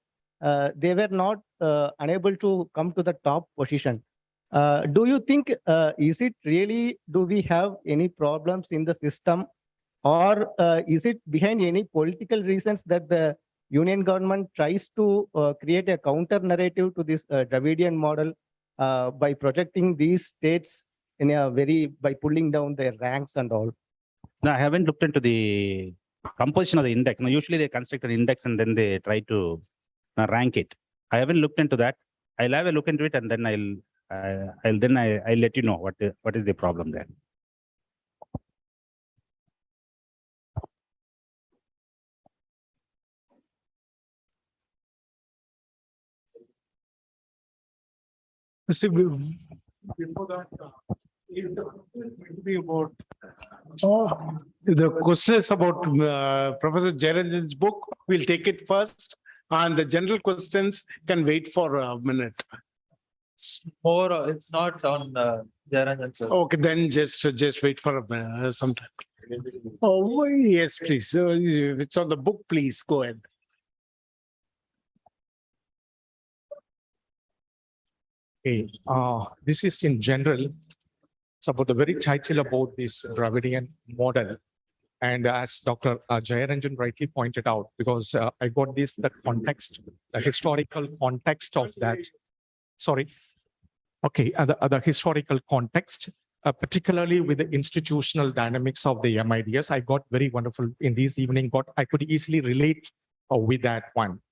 they were not unable to come to the top position. Do you think, is it really, do we have any problems in the system or is it behind any political reasons that the union government tries to create a counter narrative to this Dravidian model by projecting these states in a by pulling down their ranks and all? No, I haven't looked into the composition of the index. Now, usually they construct an index and then they try to rank it. I haven't looked into that. I'll have a look into it and then I'll let you know what is the problem there. See, before that, it will be about. The question is about Professor Jeyaranjan's book. We'll take it first, and the general questions can wait for a minute. Or it's not on Jeyaranjan, sir. Okay, then just wait for some time. Oh, yes, please. So if it's on the book, please go ahead. Okay, this is in general. It's about the very title about this Dravidian model. And as Dr. Jeyaranjan rightly pointed out, because I got the context, the historical context of that. Sorry. Okay, the historical context, particularly with the institutional dynamics of the MIDS, I got very wonderful in this evening, I could easily relate with that one.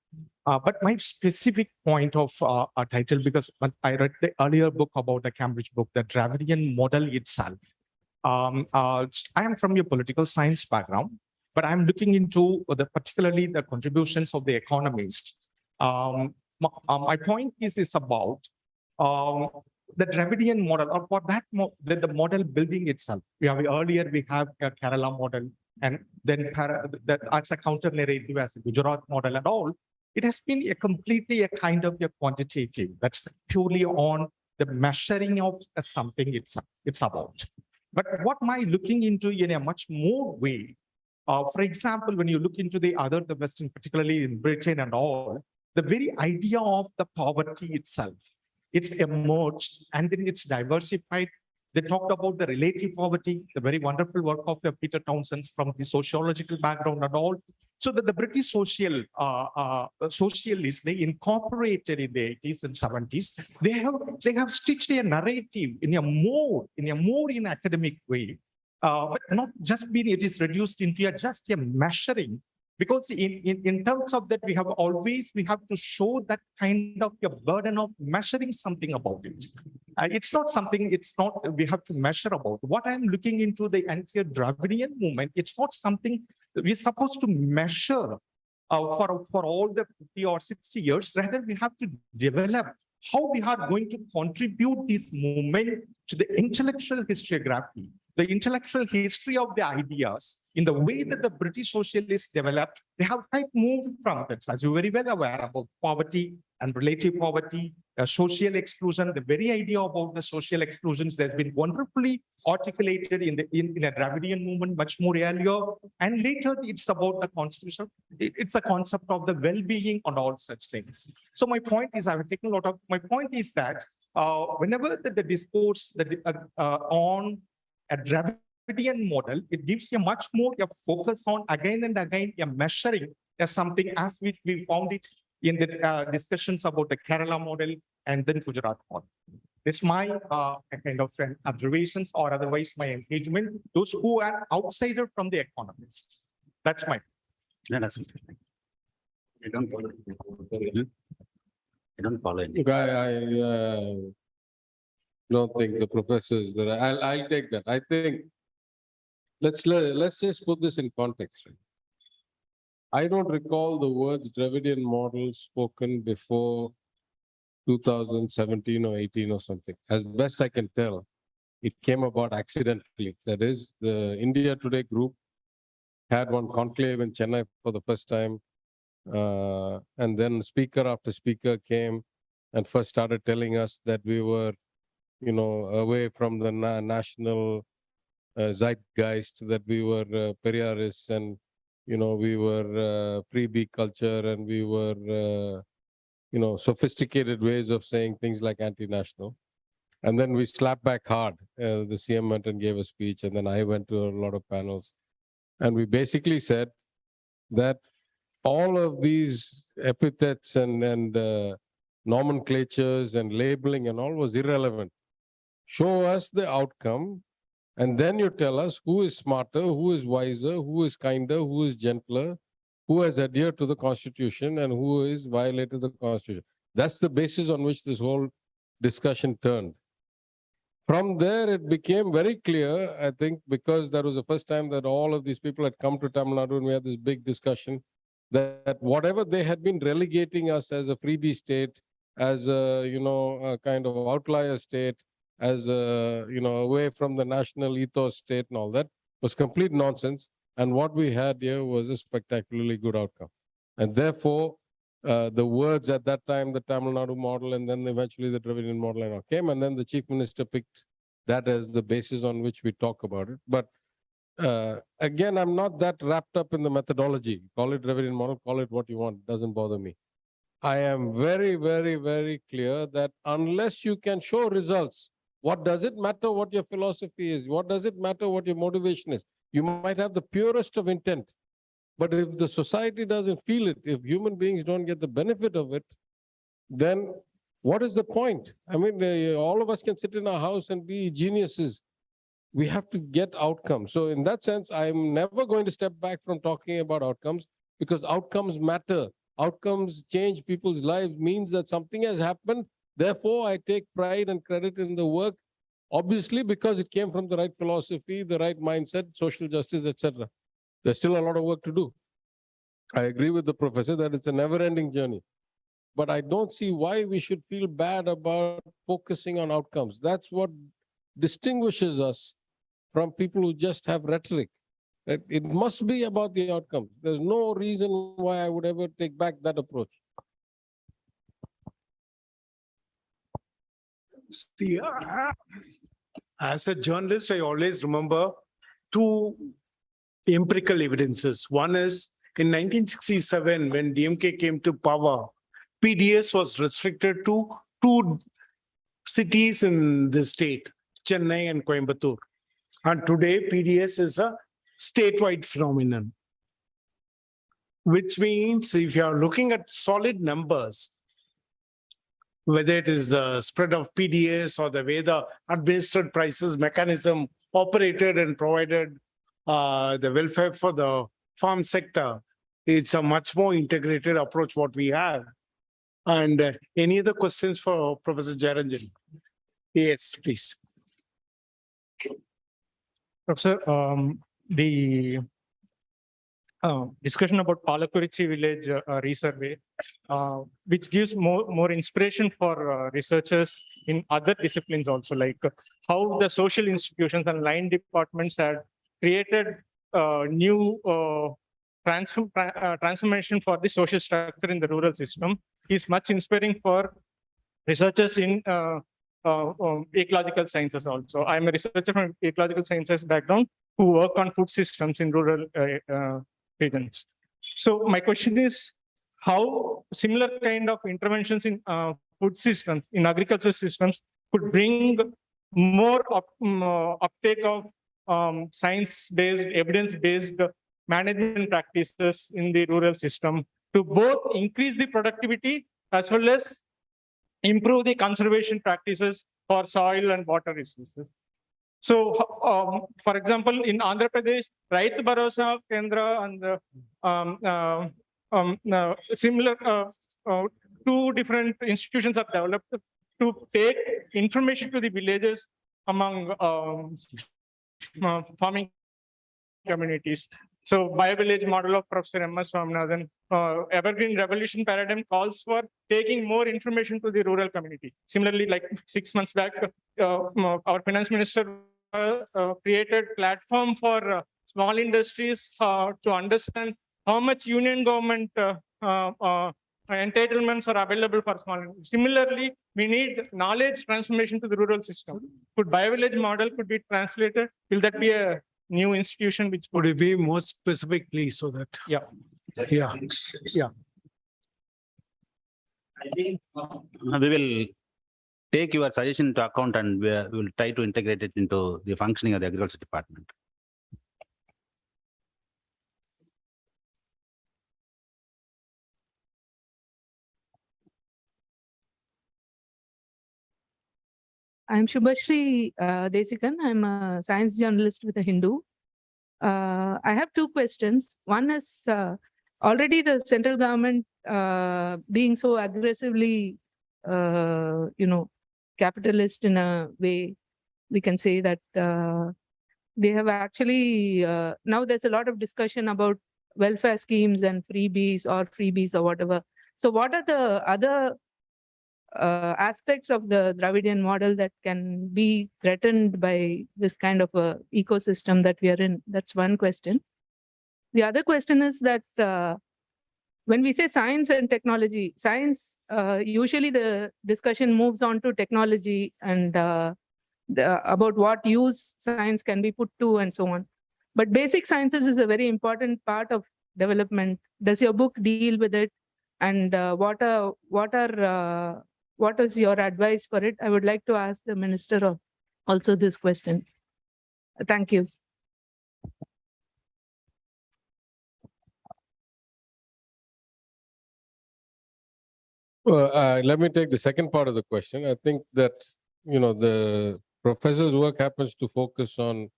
But my specific point of a title, because when I read the earlier book about the Cambridge book, the Dravidian model itself. I am from a political science background, but I'm looking into particularly the contributions of the economists. My point is about the Dravidian model, or for that the model building itself. We have a Kerala model, and then as a counter narrative as a Gujarat model and all. It has been completely a kind of a quantitative. That's purely on the measuring of something it's about. But what am I looking into in a much more way? For example, when you look into the Western, particularly in Britain and all, the very idea of the poverty itself, it's emerged and then it's diversified. They talked about the relative poverty, the very wonderful work of Peter Townsend from the sociological background and all. So that the British socialists, they incorporated in the 80s and 70s, they have stitched a narrative in a more in academic way, but not just being it is reduced into just a measuring. Because in terms of that, we have to show that kind of a burden of measuring something about it. It's not we have to measure about. What I'm looking into the anti-Dravidian movement, it's not something we're supposed to measure for all the 50 or 60 years. Rather, we have to develop how we are going to contribute this movement to the intellectual historiography, the intellectual history of the ideas in the way that the British socialists developed. They have moved from that, as you're very well aware about poverty and relative poverty, social exclusion. The very idea about the social exclusions that's been wonderfully articulated in a Dravidian movement much more earlier. And later, it's about the constitution. It's a concept of the well-being and all such things. So my point is, my point is that whenever the discourse on a Dravidian model, it gives you much more a focus on again and again a measuring as something as we found it in the discussions about the Kerala model and then Gujarat model. This is my kind of observations or otherwise my engagement, those who are outsider from the economists. That's my. Yeah, that's okay. I don't follow it. Look, I don't think the professors that I'll take that. I think let's just put this in context. I don't recall the words Dravidian model spoken before 2017 or 18 or something. As best I can tell, it came about accidentally. That is, the India Today group had one conclave in Chennai for the first time. And then speaker after speaker came and first started telling us that we were, away from the national zeitgeist, that we were Periyarists and, we were pre-B culture and we were, sophisticated ways of saying things like anti-national. And then we slapped back hard. The CM went and gave a speech, and then I went to a lot of panels. And we basically said that all of these epithets and nomenclatures and labeling and all was irrelevant. Show us the outcome, and then you tell us who is smarter, who is wiser, who is kinder, who is gentler, who has adhered to the Constitution, and who has violated the Constitution. That's the basis on which this whole discussion turned. From there, it became very clear, I think, because that was the first time that all of these people had come to Tamil Nadu and we had this big discussion, that whatever they had been relegating us as a freebie state, as a, a kind of outlier state, as a, away from the national ethos state and all that, was complete nonsense. And what we had here was a spectacularly good outcome. And therefore, the words at that time, the Tamil Nadu model, and then eventually the Dravidian model came, and then the chief minister picked that as the basis on which we talk about it. But again, I'm not that wrapped up in the methodology. Call it Dravidian model, call it what you want, doesn't bother me. I am very, very, very clear that unless you can show results, what does it matter what your philosophy is? What does it matter what your motivation is? You might have the purest of intent, but if the society doesn't feel it, if human beings don't get the benefit of it, then what is the point? I mean, all of us can sit in our house and be geniuses. We have to get outcomes. So in that sense, I'm never going to step back from talking about outcomes, because outcomes matter. Outcomes change people's lives, means that something has happened. Therefore, I take pride and credit in the work, obviously because it came from the right philosophy, the right mindset, social justice, etc. There's still a lot of work to do. I agree with the professor that it's a never-ending journey. But I don't see why we should feel bad about focusing on outcomes. That's what distinguishes us from people who just have rhetoric. It must be about the outcomes. There's no reason why I would ever take back that approach. See, as a journalist, I always remember two empirical evidences. One is in 1967, when DMK came to power, PDS was restricted to two cities in the state, Chennai and Coimbatore. And today, PDS is a statewide phenomenon, which means if you are looking at solid numbers, whether it is the spread of PDS or the way the administered prices mechanism operated and provided the welfare for the farm sector, it's a much more integrated approach what we have. And any other questions for Professor Jeyaranjan? Yes, please. Professor, the discussion about Palakurichi village resurvey, which gives more inspiration for researchers in other disciplines also, like how the social institutions and line departments had created new transformation for the social structure in the rural system, is much inspiring for researchers in ecological sciences also. I'm a researcher from ecological sciences background who work on food systems in rural regions. So my question is, how similar kind of interventions in food systems, in agriculture systems, could bring more uptake of science-based, evidence-based management practices in the rural system to both increase the productivity as well as improve the conservation practices for soil and water resources. So, for example, in Andhra Pradesh, Raitu Bharosa Kendra and similar two different institutions are developed to take information to the villages among farming communities. So, BioVillage model of Professor M.S. Swaminathan, Evergreen Revolution paradigm calls for taking more information to the rural community. Similarly, like 6 months back, our finance minister created platform for small industries to understand how much union government entitlements are available for small industries. Similarly, we need knowledge transformation to the rural system. Could BioVillage model could be translated? Will that be a new institution which Would it be more specific, please, so that? Yeah. Yeah. Yeah. I think we will take your suggestion into account and we will try to integrate it into the functioning of the agriculture department. I'm Shubhashri Desikan. I'm a science journalist with a Hindu. I have two questions. One is already the central government being so aggressively, capitalist in a way, we can say that they have actually, now there's a lot of discussion about welfare schemes and freebies or whatever. So what are the other aspects of the Dravidian model that can be threatened by this kind of a ecosystem that we are in? That's one question. The other question is that when we say science and technology, science, usually the discussion moves on to technology and about what use science can be put to and so on. But basic sciences is a very important part of development. Does your book deal with it? And what is your advice for it? I would like to ask the minister also this question. Thank you. Well, let me take the second part of the question. I think that, the professor's work happens to focus on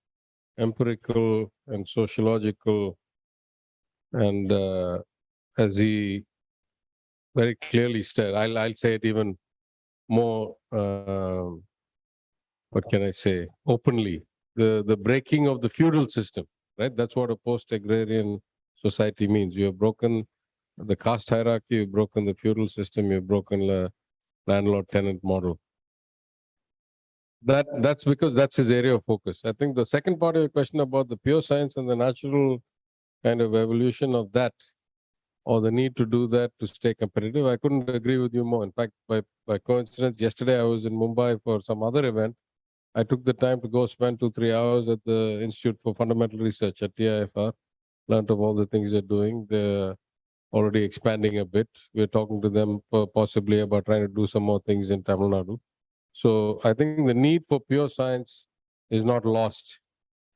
empirical and sociological, and as he very clearly said, I'll say it even more, what can I say, openly, the breaking of the feudal system, right? That's what a post-agrarian society means. You have broken the caste hierarchy, you've broken the feudal system, you've broken the landlord-tenant model. That's because that's his area of focus. I think the second part of your question about the pure science and the natural kind of evolution of that, or the need to do that to stay competitive, I couldn't agree with you more. In fact, by coincidence, yesterday I was in Mumbai for some other event. I took the time to go spend 2-3 hours at the Institute for Fundamental Research at TIFR, learned of all the things they're doing. They're already expanding a bit. We're talking to them possibly about trying to do some more things in Tamil Nadu. So I think the need for pure science is not lost.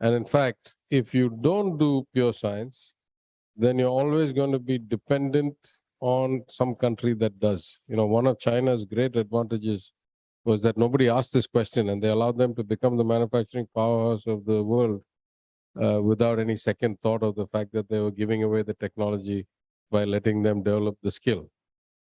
And in fact, if you don't do pure science, then you're always going to be dependent on some country that does. One of China's great advantages was that nobody asked this question, and they allowed them to become the manufacturing powerhouse of the world without any second thought of the fact that they were giving away the technology by letting them develop the skill.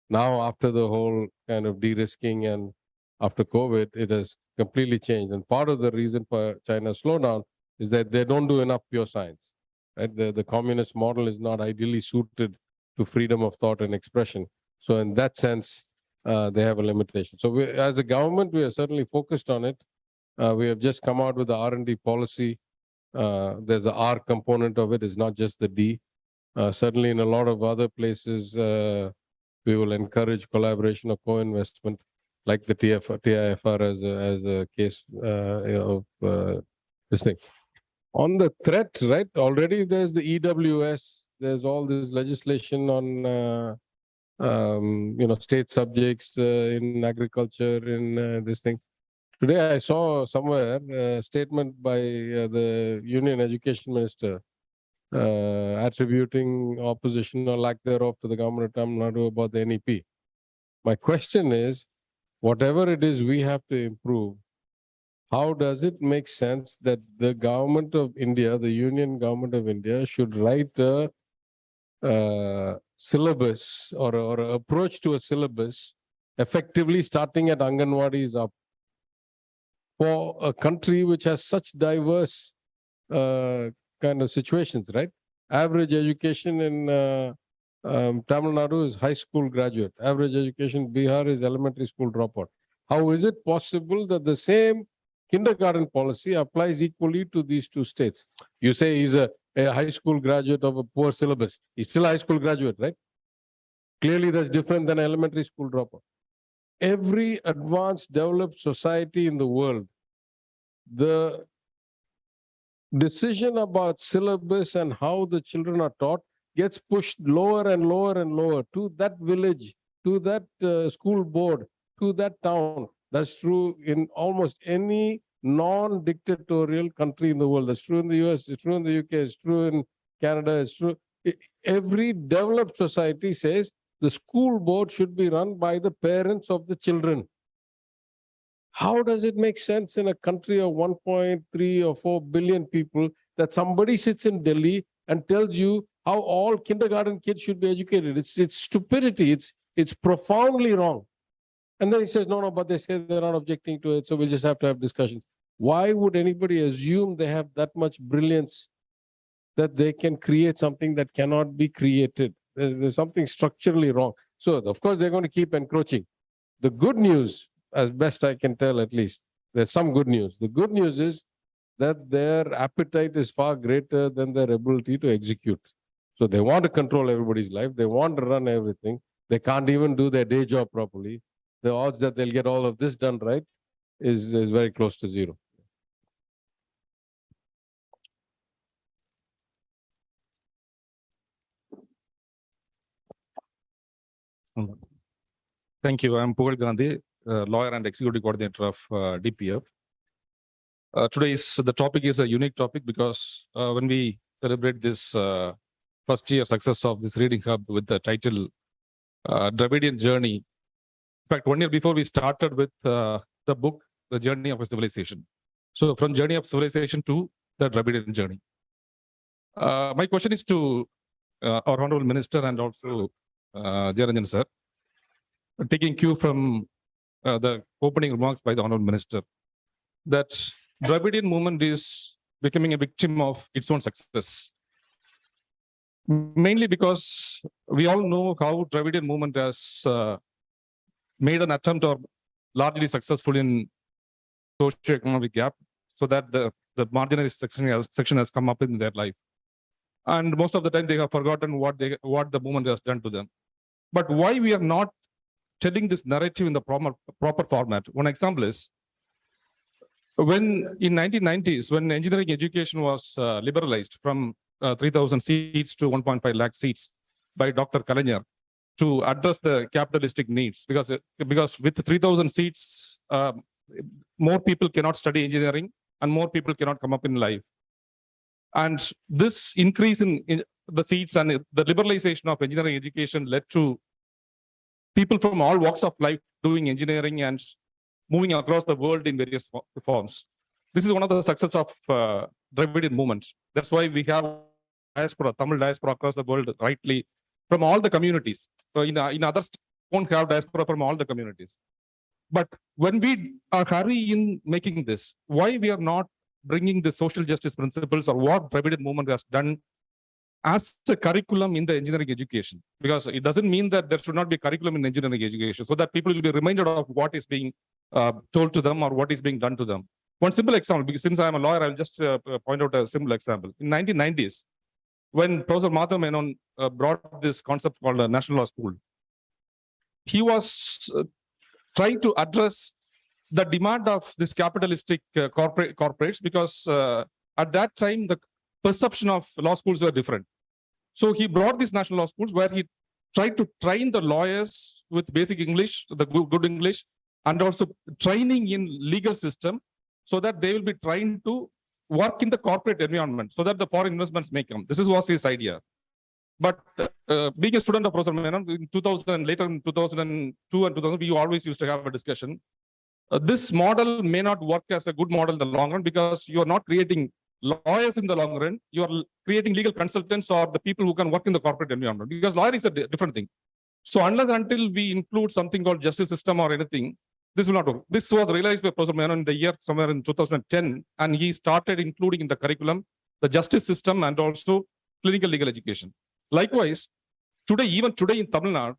Now, after the whole kind of de-risking and after COVID, it has completely changed. And part of the reason for China's slowdown is that they don't do enough pure science. Right? The communist model is not ideally suited to freedom of thought and expression. So in that sense, they have a limitation. So as a government, we are certainly focused on it. We have just come out with the R&D policy. There's the R component of it, is not just the D. Certainly in a lot of other places, we will encourage collaboration or co-investment, like the TIFR as a case of this thing. On the threat, right, already there's the EWS, there's all this legislation on, state subjects in agriculture, in this thing. Today I saw somewhere a statement by the Union Education Minister attributing opposition or lack thereof to the government of Tamil Nadu about the NEP. My question is, whatever it is we have to improve, how does it make sense that the government of India, the Union government of India, should write a syllabus or approach to a syllabus effectively starting at Anganwadis up for a country which has such diverse kind of situations, right? Average education in Tamil Nadu is high school graduate. Average education in Bihar is elementary school dropout. How is it possible that the same kindergarten policy applies equally to these two states? You say he's a high school graduate of a poor syllabus. He's still a high school graduate, right? Clearly, that's different than elementary school dropout. Every advanced developed society in the world, the decision about syllabus and how the children are taught gets pushed lower and lower and lower to that village, to that school board, to that town. That's true in almost any non-dictatorial country in the world. That's true in the US, it's true in the UK, it's true in Canada, it's true. Every developed society says the school board should be run by the parents of the children. How does it make sense in a country of 1.3 or 4 billion people that somebody sits in Delhi and tells you how all kindergarten kids should be educated? It's stupidity. It's profoundly wrong. And then he says, no, but they say they're not objecting to it, so we'll just have to have discussions. Why would anybody assume they have that much brilliance that they can create something that cannot be created? There's something structurally wrong. So, of course, they're going to keep encroaching. The good news, as best I can tell at least, there's some good news. The good news is that their appetite is far greater than their ability to execute. So they want to control everybody's life. They want to run everything. They can't even do their day job properly. The odds that they'll get all of this done right is very close to zero. Thank you. I'm Pugal Gandhi, lawyer and executive coordinator of DPF. The topic is a unique topic because when we celebrate this first year success of this reading hub with the title Dravidian Journey. In fact, 1 year before we started with the book, The Journey of a Civilization. So from Journey of Civilization to the Dravidian Journey. My question is to our Honorable Minister and also Jeyaranjan sir. Taking cue from the opening remarks by the Honorable Minister, that Dravidian movement is becoming a victim of its own success. Mainly because we all know how Dravidian movement has made an attempt or largely successful in socio-economic gap, so that the marginalized section has come up in their life. And most of the time they have forgotten what the movement has done to them. But why we are not telling this narrative in the proper format? One example is, when in 1990s, when engineering education was liberalized from 3,000 seats to 1.5 lakh seats by Dr. Kalanyar to address the capitalistic needs, because with 3,000 seats, more people cannot study engineering and more people cannot come up in life. And this increase in the seats and the liberalization of engineering education led to people from all walks of life doing engineering and moving across the world in various forms. This is one of the success of Dravidian movement. That's why we have diaspora, Tamil diaspora across the world, rightly from all the communities. So in others won't have diaspora from all the communities. But when we are hurry in making this, why we are not bringing the social justice principles or what Dravidian movement has done as a curriculum in the engineering education? Because it doesn't mean that there should not be curriculum in engineering education, so that people will be reminded of what is being told to them or what is being done to them. One simple example, because since I'm a lawyer, I'll just point out a simple example. In 1990s, when Professor Madhav Menon brought this concept called a National Law School, he was trying to address the demand of this capitalistic corporates, because at that time, the perception of law schools were different. So he brought these national law schools where he tried to train the lawyers with basic English, the good English, and also training in legal system, so that they will be trying to work in the corporate environment, so that the foreign investments may come. This was his idea. But being a student of Professor Menon, in 2000 and later in 2002 and 2000, we always used to have a discussion. This model may not work as a good model in the long run, because you are not creating lawyers in the long run. You are creating legal consultants or the people who can work in the corporate environment, because lawyer is a different thing. So unless until we include something called justice system or anything, this will not work. This was realized by Professor Menon in the year somewhere in 2010, and he started including in the curriculum the justice system and also clinical legal education. Likewise, even today in Tamil Nadu,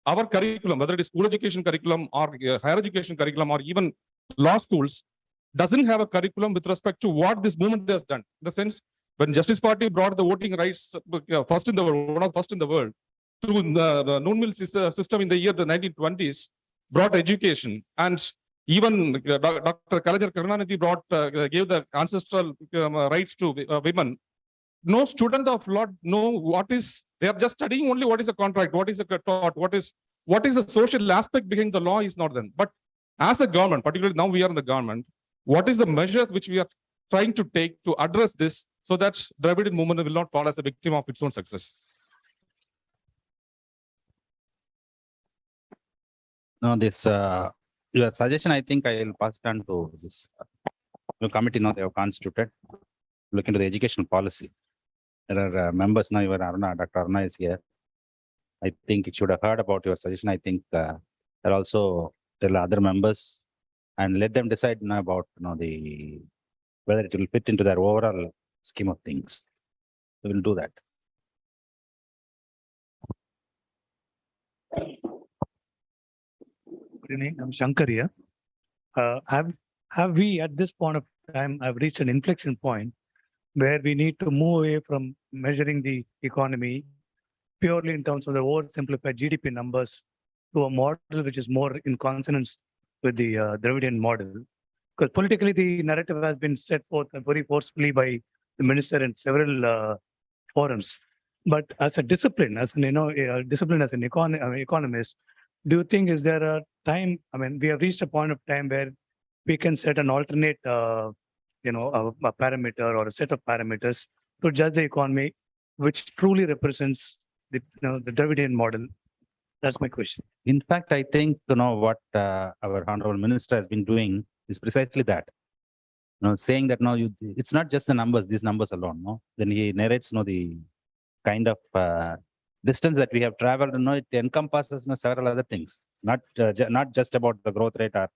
our curriculum, whether it is school education curriculum or higher education curriculum or even law schools, doesn't have a curriculum with respect to what this movement has done. In the sense, when Justice Party brought the voting rights first in the world, one of the first in the world, through the non-mill system in the year the 1920s, brought education, and even Dr. Kalanyar Karunanidhi gave the ancestral rights to women. No student of law know what is. They are just studying only what is a contract, what is a tort, what is the social aspect behind the law is not done. But as a government, particularly now we are in the government, what is the measures which we are trying to take to address this, so that Dravidian movement will not fall as a victim of its own success? Now, this your suggestion, I think I will pass it on to this committee now they have constituted. Look into the educational policy. There are members now, even Aruna, Dr. Aruna is here. I think it should have heard about your suggestion. I think there also tell other members and let them decide now about the whether it will fit into their overall scheme of things. We will do that. Good evening, I'm Shankar here. Have we at this point of time have reached an inflection point where we need to move away from measuring the economy purely in terms of the oversimplified GDP numbers to a model which is more in consonance with the Dravidian model? Because politically, the narrative has been set forth very forcefully by the minister in several forums. But as a discipline, as an economist, do you think is there a time? I mean, we have reached a point of time where we can set an alternate, a parameter or a set of parameters to judge the economy, which truly represents the Dravidian model. That's my question. In fact, I think what our honorable minister has been doing is precisely that. Saying that it's not just the numbers, these numbers alone. Then he narrates the kind of distance that we have traveled. It encompasses several other things. Not just about the growth rate or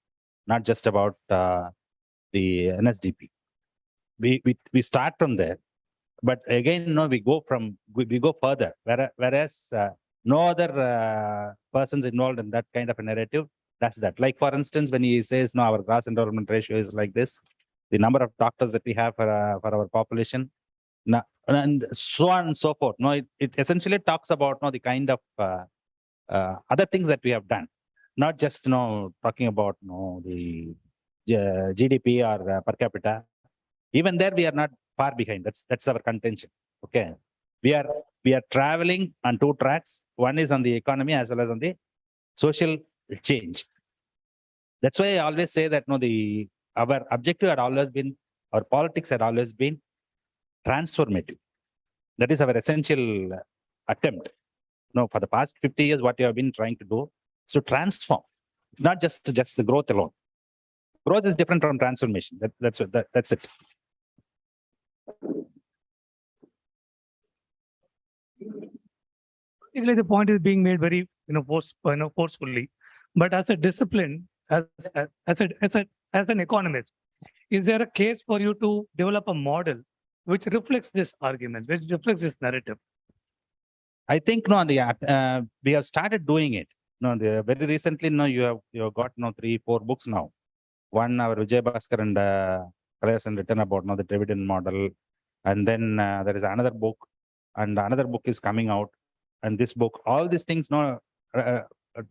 not just about the NSDP. We start from there, but again, we go further. Whereas no other persons involved in that kind of a narrative does that. Like for instance, when he says, our gross enrollment ratio is like this, the number of doctors that we have for our population, and so on and so forth. It essentially talks about the kind of other things that we have done, not just talking about the GDP or per capita. Even there, we are not far behind. That's our contention. Okay, we are traveling on two tracks. One is on the economy as well as on the social change. That's why I always say that our objective had always been, our politics had always been transformative. That is our essential attempt. For the past 50 years, what we have been trying to do is to transform. It's not just the growth alone. Growth is different from transformation. That's it. The point is being made very forcefully, but as a discipline, as an economist, is there a case for you to develop a model which reflects this argument, which reflects this narrative? I think we have started doing it. Very recently, you have got 3-4 books now. One, our Vijay Bhaskar and Kalayasan written about the Dravidian model, and then there is another book, and another book is coming out. And this book, all these things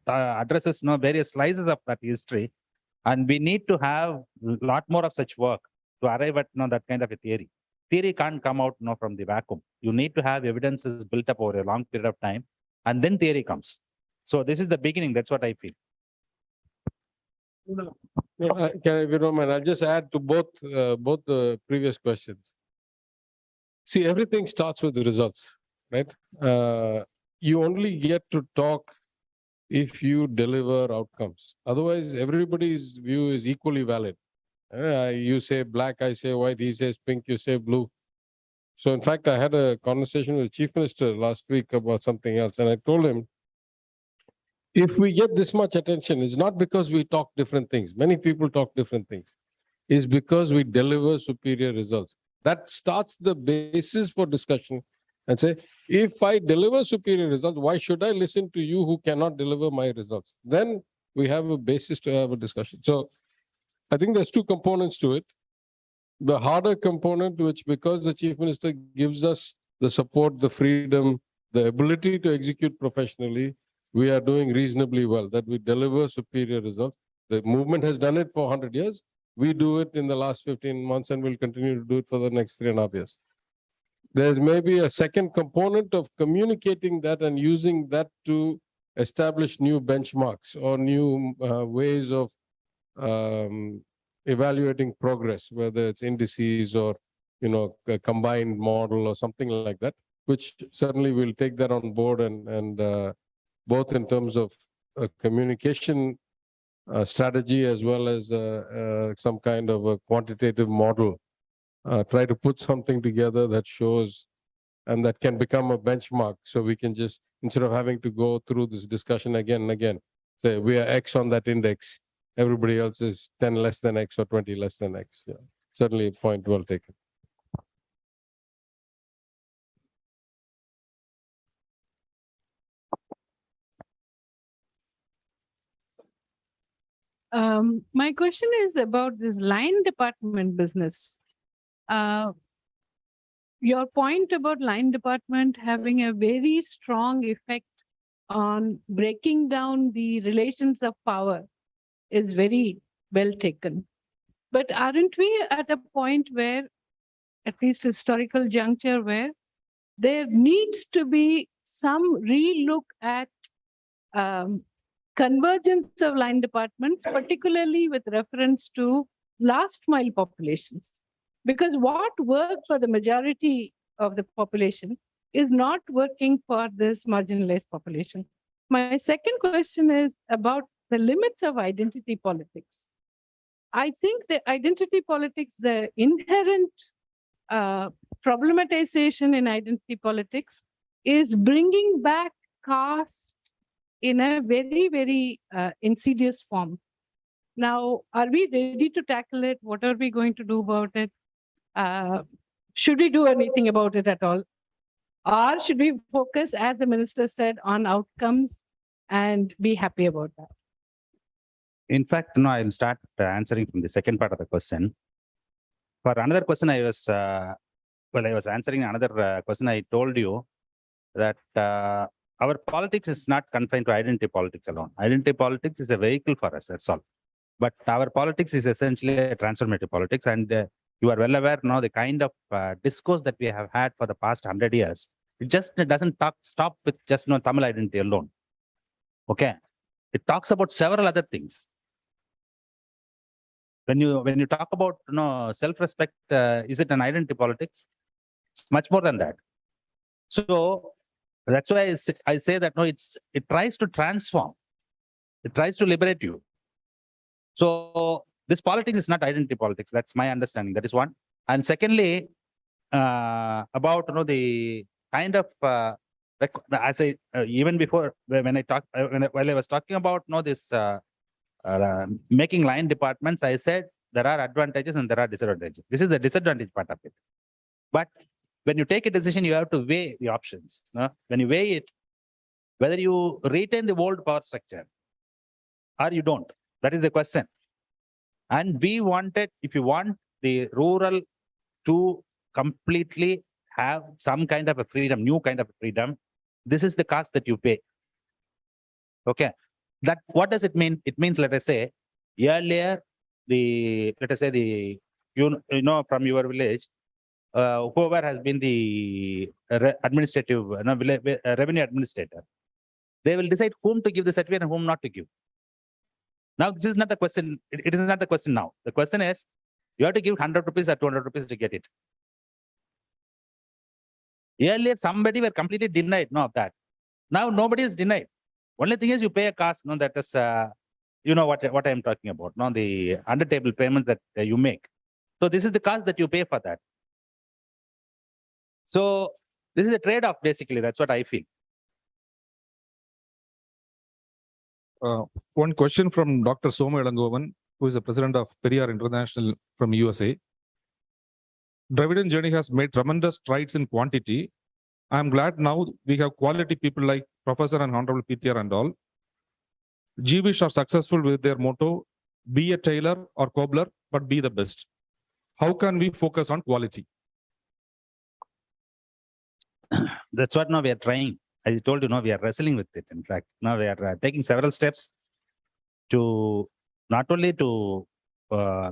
addresses various slices of that history, and we need to have a lot more of such work to arrive at that kind of a theory. Theory can't come out from the vacuum. You need to have evidences built up over a long period of time, and then theory comes. So this is the beginning. That's what I feel. If you don't mind, I'll just add to both the previous questions. See, everything starts with the results, right? You only get to talk if you deliver outcomes. Otherwise, everybody's view is equally valid. You say black, I say white, he says pink, you say blue. So in fact, I had a conversation with the Chief Minister last week about something else, and I told him, if we get this much attention, it's not because we talk different things. Many people talk different things. It's because we deliver superior results. That starts the basis for discussion. And say, if I deliver superior results, why should I listen to you who cannot deliver my results? Then we have a basis to have a discussion. So I think there's two components to it. The harder component, which because the Chief Minister gives us the support, the freedom, the ability to execute professionally, we are doing reasonably well, that we deliver superior results. The movement has done it for 100 years. We do it in the last 15 months and we'll continue to do it for the next 3.5 years. There's maybe a second component of communicating that and using that to establish new benchmarks or new ways of evaluating progress, whether it's indices or a combined model or something like that, which certainly we'll take that on board and both in terms of communication strategy as well as some kind of a quantitative model. Try to put something together that shows and that can become a benchmark. So we can just, instead of having to go through this discussion again and again, say we are X on that index, everybody else is 10 less than X or 20 less than X. Yeah. Certainly a point well taken. My question is about this line department business. Your point about line department having a very strong effect on breaking down the relations of power is very well taken. But aren't we at a point where, at least historical juncture, where there needs to be some relook at convergence of line departments, particularly with reference to last mile populations? Because what worked for the majority of the population is not working for this marginalized population. My second question is about the limits of identity politics. I think the identity politics, the inherent problematization in identity politics is bringing back caste in a very, very insidious form. Now, are we ready to tackle it? What are we going to do about it? Should we do anything about it at all? Or should we focus, as the minister said, on outcomes and be happy about that? In fact, no, I'll start answering from the second part of the question. For another question, I was answering another question. I told you that our politics is not confined to identity politics alone. Identity politics is a vehicle for us, that's all. But our politics is essentially a transformative politics. And you are well aware now the kind of discourse that we have had for the past 100 years. It doesn't stop with just Tamil identity alone. Okay. It talks about several other things. When you talk about self-respect, is it an identity politics? It's much more than that. So that's why I say that it tries to transform. It tries to liberate you. So this politics is not identity politics. That's my understanding. That is one. And secondly, about the kind of as I even before when I talked while I was talking about this. Making line departments, I said there are advantages and there are disadvantages. This is the disadvantage part of it. But when you take a decision, you have to weigh the options. When you weigh it, whether you retain the old power structure or you don't, that is the question. And we wanted, if you want the rural to completely have some kind of a freedom, new kind of a freedom, this is the cost that you pay. Okay. That what does it mean? It means, let us say, earlier from your village, whoever has been the administrative revenue administrator, they will decide whom to give the certificate and whom not to give. Now, this is not the question. It is not the question now. The question is, you have to give 100 rupees or 200 rupees to get it. Earlier, somebody were completely denied of that. Now, nobody is denied. Only thing is you pay a cost, that is, what I am talking about, the under-table payments that you make. So this is the cost that you pay for that. So this is a trade-off, basically. That's what I feel. One question from Dr. Soma Elangovan, who is the president of PTR International from USA. Dravidian Journey has made tremendous strides in quantity. I'm glad now we have quality people like Professor and Honorable PTR and all. Jewish are successful with their motto, be a tailor or cobbler, but be the best. How can we focus on quality? That's what now we are trying. I told you, we are wrestling with it. In fact, now we are taking several steps to not only to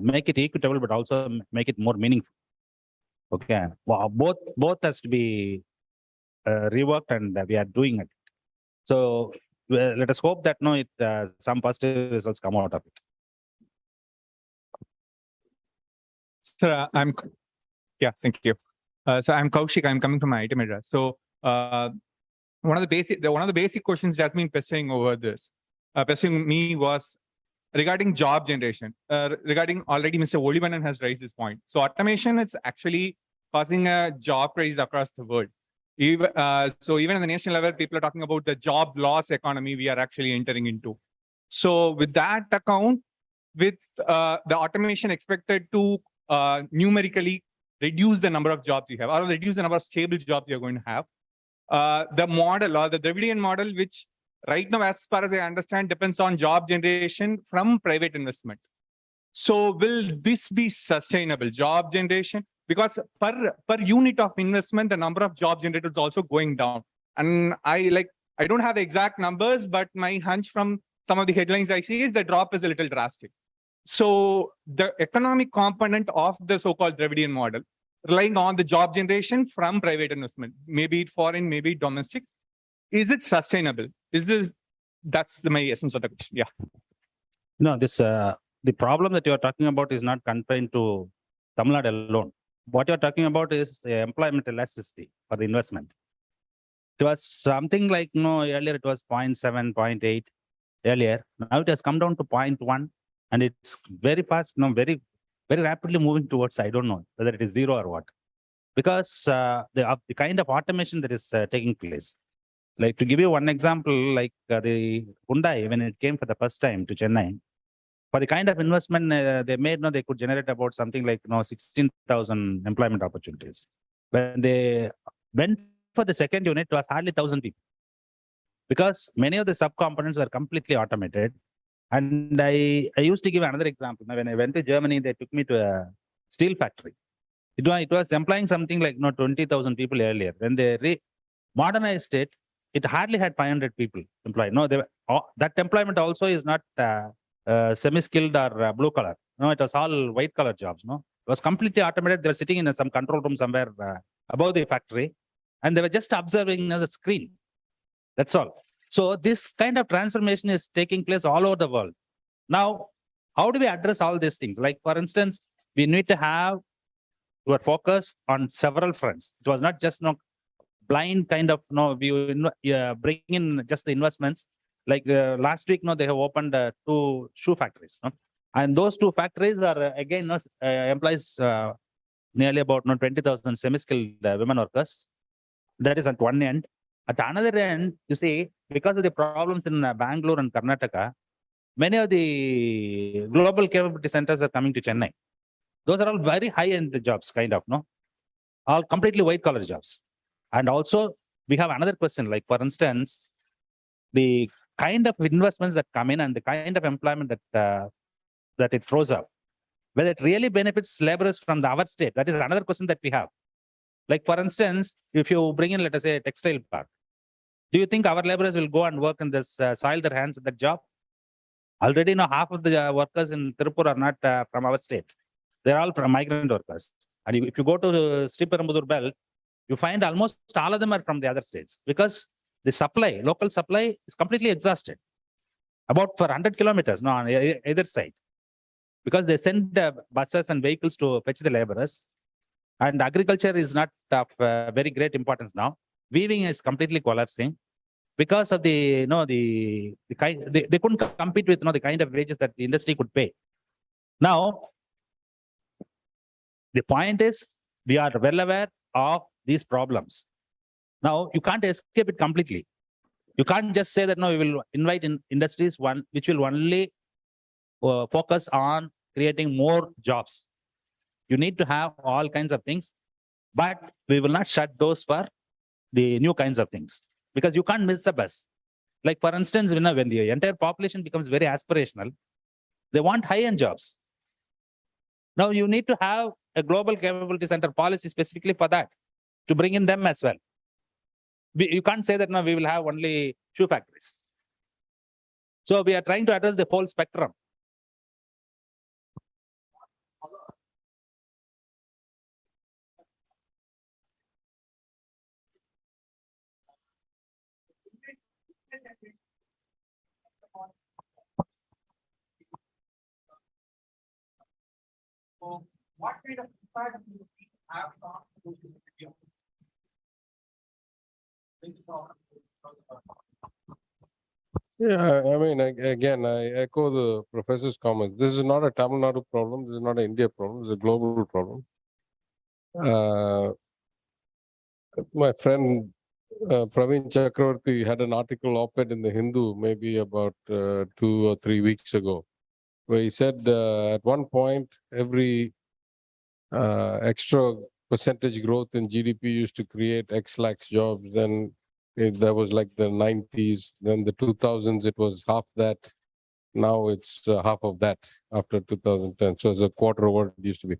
make it equitable, but also make it more meaningful. Okay. Well, both has to be reworked, and we are doing it. So let us hope that some positive results come out of it. Sir, thank you. So I'm Kaushik. I'm coming from IT Madras. So one of the basic questions that has been pestering me was regarding job generation, regarding already Mr. Olivanan has raised this point. So automation is actually causing a job crisis across the world. So even at the national level, people are talking about the job loss economy we are actually entering into. So with that account, with the automation expected to numerically reduce the number of jobs you have, or reduce the number of stable jobs you're going to have, the model or the Dravidian model, which right now, as far as I understand, depends on job generation from private investment. So will this be sustainable job generation? Because per unit of investment, the number of jobs generated is also going down. And I don't have the exact numbers, but my hunch from some of the headlines I see is the drop is a little drastic. So the economic component of the so-called Dravidian model, relying on the job generation from private investment, maybe it foreign, maybe domestic, is it sustainable? That's my essence of the question. Yeah. No, the problem that you're talking about is not confined to Tamil Nadu alone. What you're talking about is employment elasticity for the investment. It was something like, earlier it was 0.7, 0.8 earlier. Now it has come down to 0.1 and it's very fast, very, very rapidly moving towards, I don't know whether it is zero or what. Because the kind of automation that is taking place. Like to give you one example, like the Hyundai, when it came for the first time to Chennai, for the kind of investment they made, they could generate about something like 16,000 employment opportunities. When they went for the second unit, it was hardly 1,000 people. Because many of the subcomponents were completely automated. And I used to give another example. Now, when I went to Germany, they took me to a steel factory. It was employing something like 20,000 people earlier. When they modernized it, it hardly had 500 people employed. That employment also is not semi-skilled or blue collar. No, it was all white collar jobs. It was completely automated. They were sitting in some control room somewhere above the factory, and they were just observing the screen. That's all. So this kind of transformation is taking place all over the world. Now, how do we address all these things? Like, for instance, we need to have our focus on several fronts. It was not just blind kind of bring in just the investments. Like last week, they have opened 2 shoe factories. And those 2 factories are again employs nearly about 20,000 semi-skilled women workers. That is at one end. At another end, you see, because of the problems in Bangalore and Karnataka, many of the global capability centers are coming to Chennai. Those are all very high-end jobs, kind of, all completely white-collar jobs. And also, we have another question, like, for instance, the kind of investments that come in and the kind of employment that it throws up, whether it really benefits laborers from our state, that is another question that we have. Like, for instance, if you bring in, let us say, a textile park, do you think our laborers will go and work in this, soil their hands at that job? Already, half of the workers in Tirupur are not from our state. They're all from migrant workers. And if you go to Sriperumbudur belt, you find almost all of them are from the other states because the supply, local supply is completely exhausted. About for 100 kilometers on either side. Because they send buses and vehicles to fetch the laborers. And agriculture is not of very great importance now. Weaving is completely collapsing because of the, they couldn't compete with the kind of wages that the industry could pay. Now, the point is, we are well aware of these problems. Now, you can't escape it completely. You can't just say that, we will invite in industries which will only focus on creating more jobs. You need to have all kinds of things, but we will not shut doors for the new kinds of things because you can't miss the bus. Like, for instance, when the entire population becomes very aspirational, they want high-end jobs. Now, you need to have a global capability center policy specifically for that, to bring in them as well. You can't say that, we will have only shoe factories. So we are trying to address the whole spectrum. What kind of impact do we have on social media? Yeah, I mean, again, I echo the professor's comments. This is not a Tamil Nadu problem. This is not an India problem. It's a global problem. My friend Praveen Chakravarti had an article op-ed in the Hindu maybe about 2 or 3 weeks ago, where he said at one point every extra percentage growth in GDP used to create X lakhs jobs. Then that was like the 90s. Then the 2000s, it was half that. Now it's half of that after 2010. So it's a quarter of what it used to be.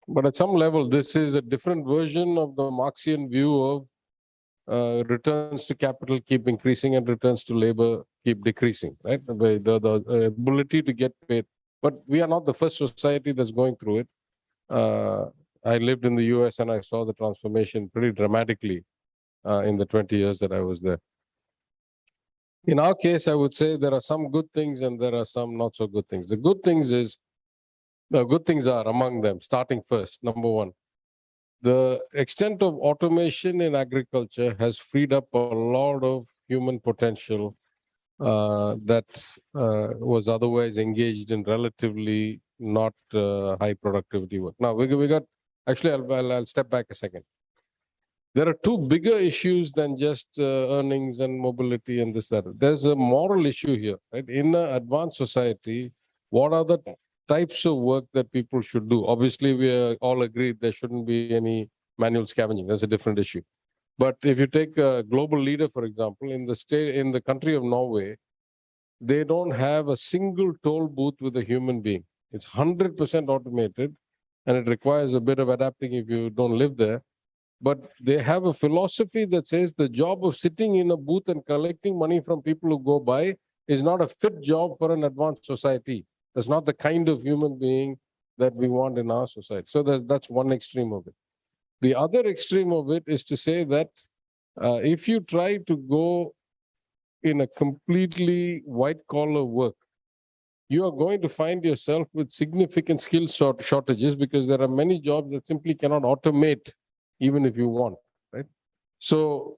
But at some level, this is a different version of the Marxian view of returns to capital keep increasing and returns to labor keep decreasing, right? The ability to get paid. But we are not the first society that's going through it. I lived in the US and I saw the transformation pretty dramatically in the 20 years that I was there. In our case, I would say there are some good things and there are some not so good things. The good things are among them, starting first, number one. The extent of automation in agriculture has freed up a lot of human potential that was otherwise engaged in relatively not high productivity work. Now, we got, actually, I'll step back a second. There are two bigger issues than just earnings and mobility and this, that. There's a moral issue here, right? In an advanced society, what are the types of work that people should do? Obviously, we are all agreed there shouldn't be any manual scavenging. That's a different issue. But if you take a global leader, for example, in the country of Norway, they don't have a single toll booth with a human being. It's 100% automated, and it requires a bit of adapting if you don't live there. But they have a philosophy that says the job of sitting in a booth and collecting money from people who go by is not a fit job for an advanced society. That's not the kind of human being that we want in our society. So that's one extreme of it. The other extreme of it is to say that if you try to go in a completely white-collar work, you are going to find yourself with significant skill shortages because there are many jobs that simply cannot automate even if you want, right? So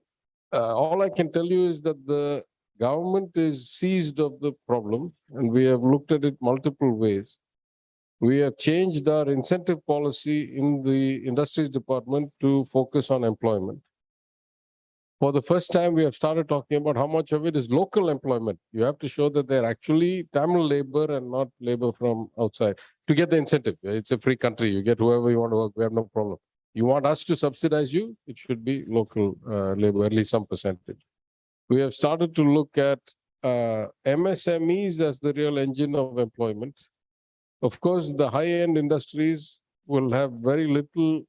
all I can tell you is that the government is seized of the problem, and we have looked at it multiple ways. We have changed our incentive policy in the industries department to focus on employment. For the first time, we have started talking about how much of it is local employment. You have to show that they're actually Tamil labor and not labor from outside to get the incentive. It's a free country. You get whoever you want to work. We have no problem. You want us to subsidize you, it should be local labor, at least some percentage. We have started to look at MSMEs as the real engine of employment. Of course, the high-end industries will have very little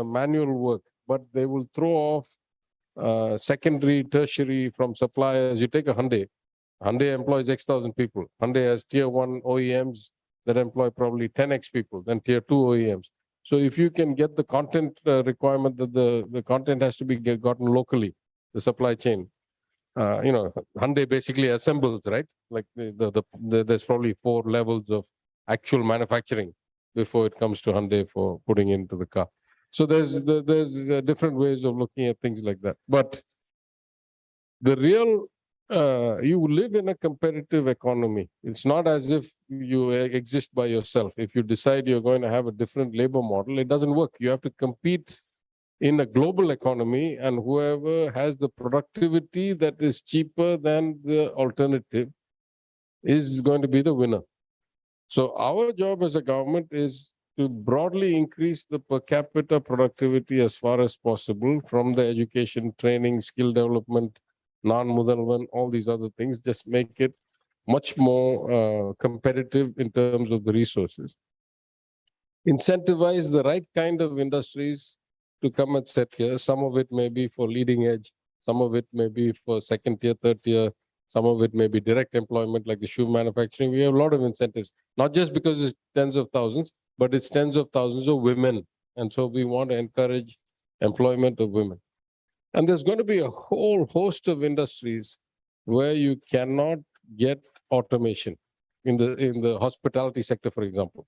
manual work, but they will throw off secondary, tertiary from suppliers. You take a Hyundai. Hyundai employs X thousand people. Hyundai has tier 1 OEMs that employ probably 10X people, then tier 2 OEMs. So if you can get the content requirement that the content has to be gotten locally, the supply chain, Hyundai basically assembles, right? Like there's probably 4 levels of actual manufacturing before it comes to Hyundai for putting into the car. So there's different ways of looking at things like that. But the real you live in a competitive economy. It's not as if you exist by yourself. If you decide you're going to have a different labor model, it doesn't work. You have to compete in a global economy, and whoever has the productivity that is cheaper than the alternative is going to be the winner. So our job as a government is to broadly increase the per capita productivity as far as possible from the education, training, skill development, non-mudalvan, all these other things, just make it much more competitive in terms of the resources. Incentivize the right kind of industries to come and set here. Some of it may be for leading edge, some of it may be for second tier, third tier, some of it may be direct employment like the shoe manufacturing. We have a lot of incentives, not just because it's tens of thousands, but it's tens of thousands of women. And so we want to encourage employment of women. And there's going to be a whole host of industries where you cannot get automation in the hospitality sector, for example.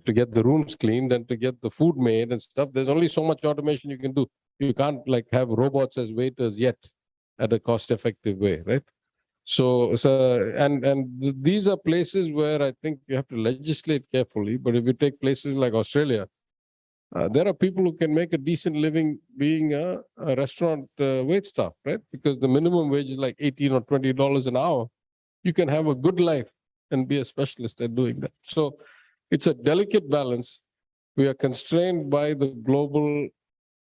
To get the rooms cleaned and to get the food made and stuff, there's only so much automation you can do. You can't like have robots as waiters yet at a cost-effective way, right? And these are places where I think you have to legislate carefully. But if you take places like Australia, there are people who can make a decent living being a restaurant wait staff, right? Because the minimum wage is like $18 or $20 an hour. You can have a good life and be a specialist at doing that. So it's a delicate balance. We are constrained by the global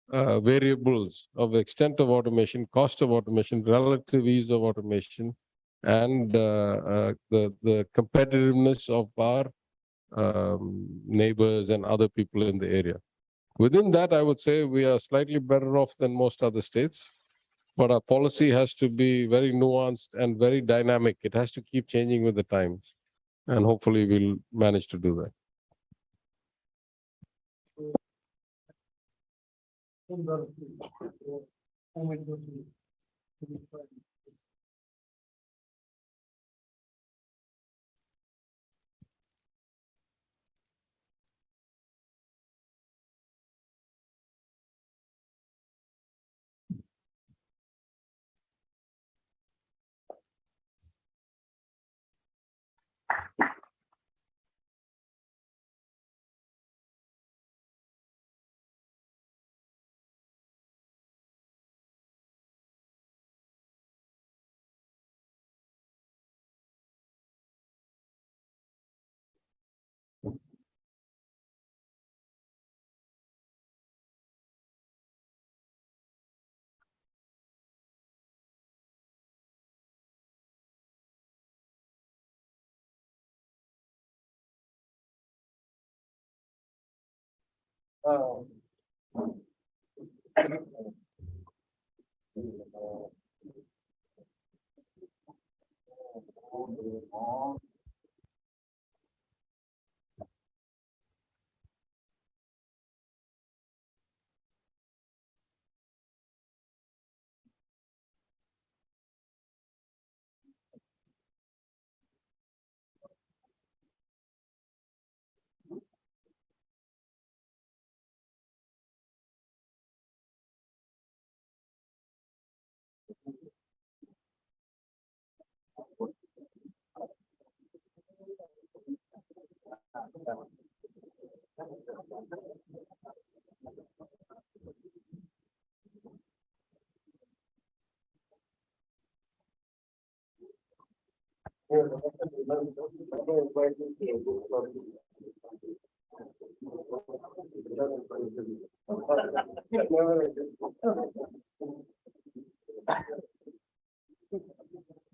variables of extent of automation, cost of automation, relative ease of automation, and the competitiveness of our neighbors and other people in the area. Within that, I would say we are slightly better off than most other states, but our policy has to be very nuanced and very dynamic. It has to keep changing with the times, and hopefully we'll manage to do that.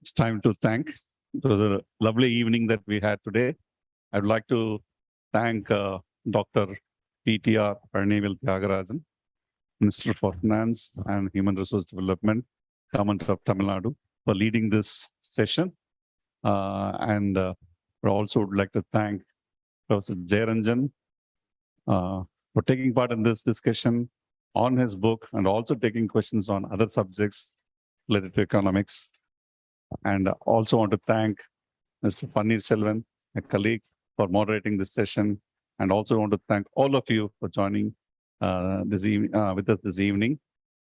It's time to thank. It was a lovely evening that we had today. I'd like to thank Dr. PTR Palanivel Thiagarajan, Minister for Finance and Human Resource Development, Government of Tamil Nadu, for leading this session. We also would like to thank Dr. Jeyaranjan for taking part in this discussion on his book and also taking questions on other subjects related to economics. And also want to thank Mr. Paneer Selvan, a colleague, for moderating this session. And also want to thank all of you for joining with us this evening.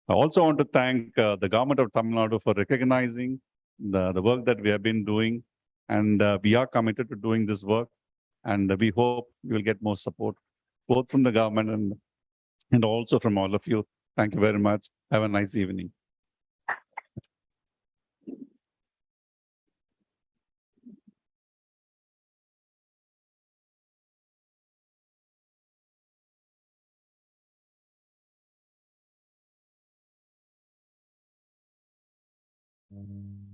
I also want to thank the government of Tamil Nadu for recognizing the work that we have been doing. And we are committed to doing this work. And we hope we will get more support, both from the government and also from all of you. Thank you very much. Have a nice evening. Mm.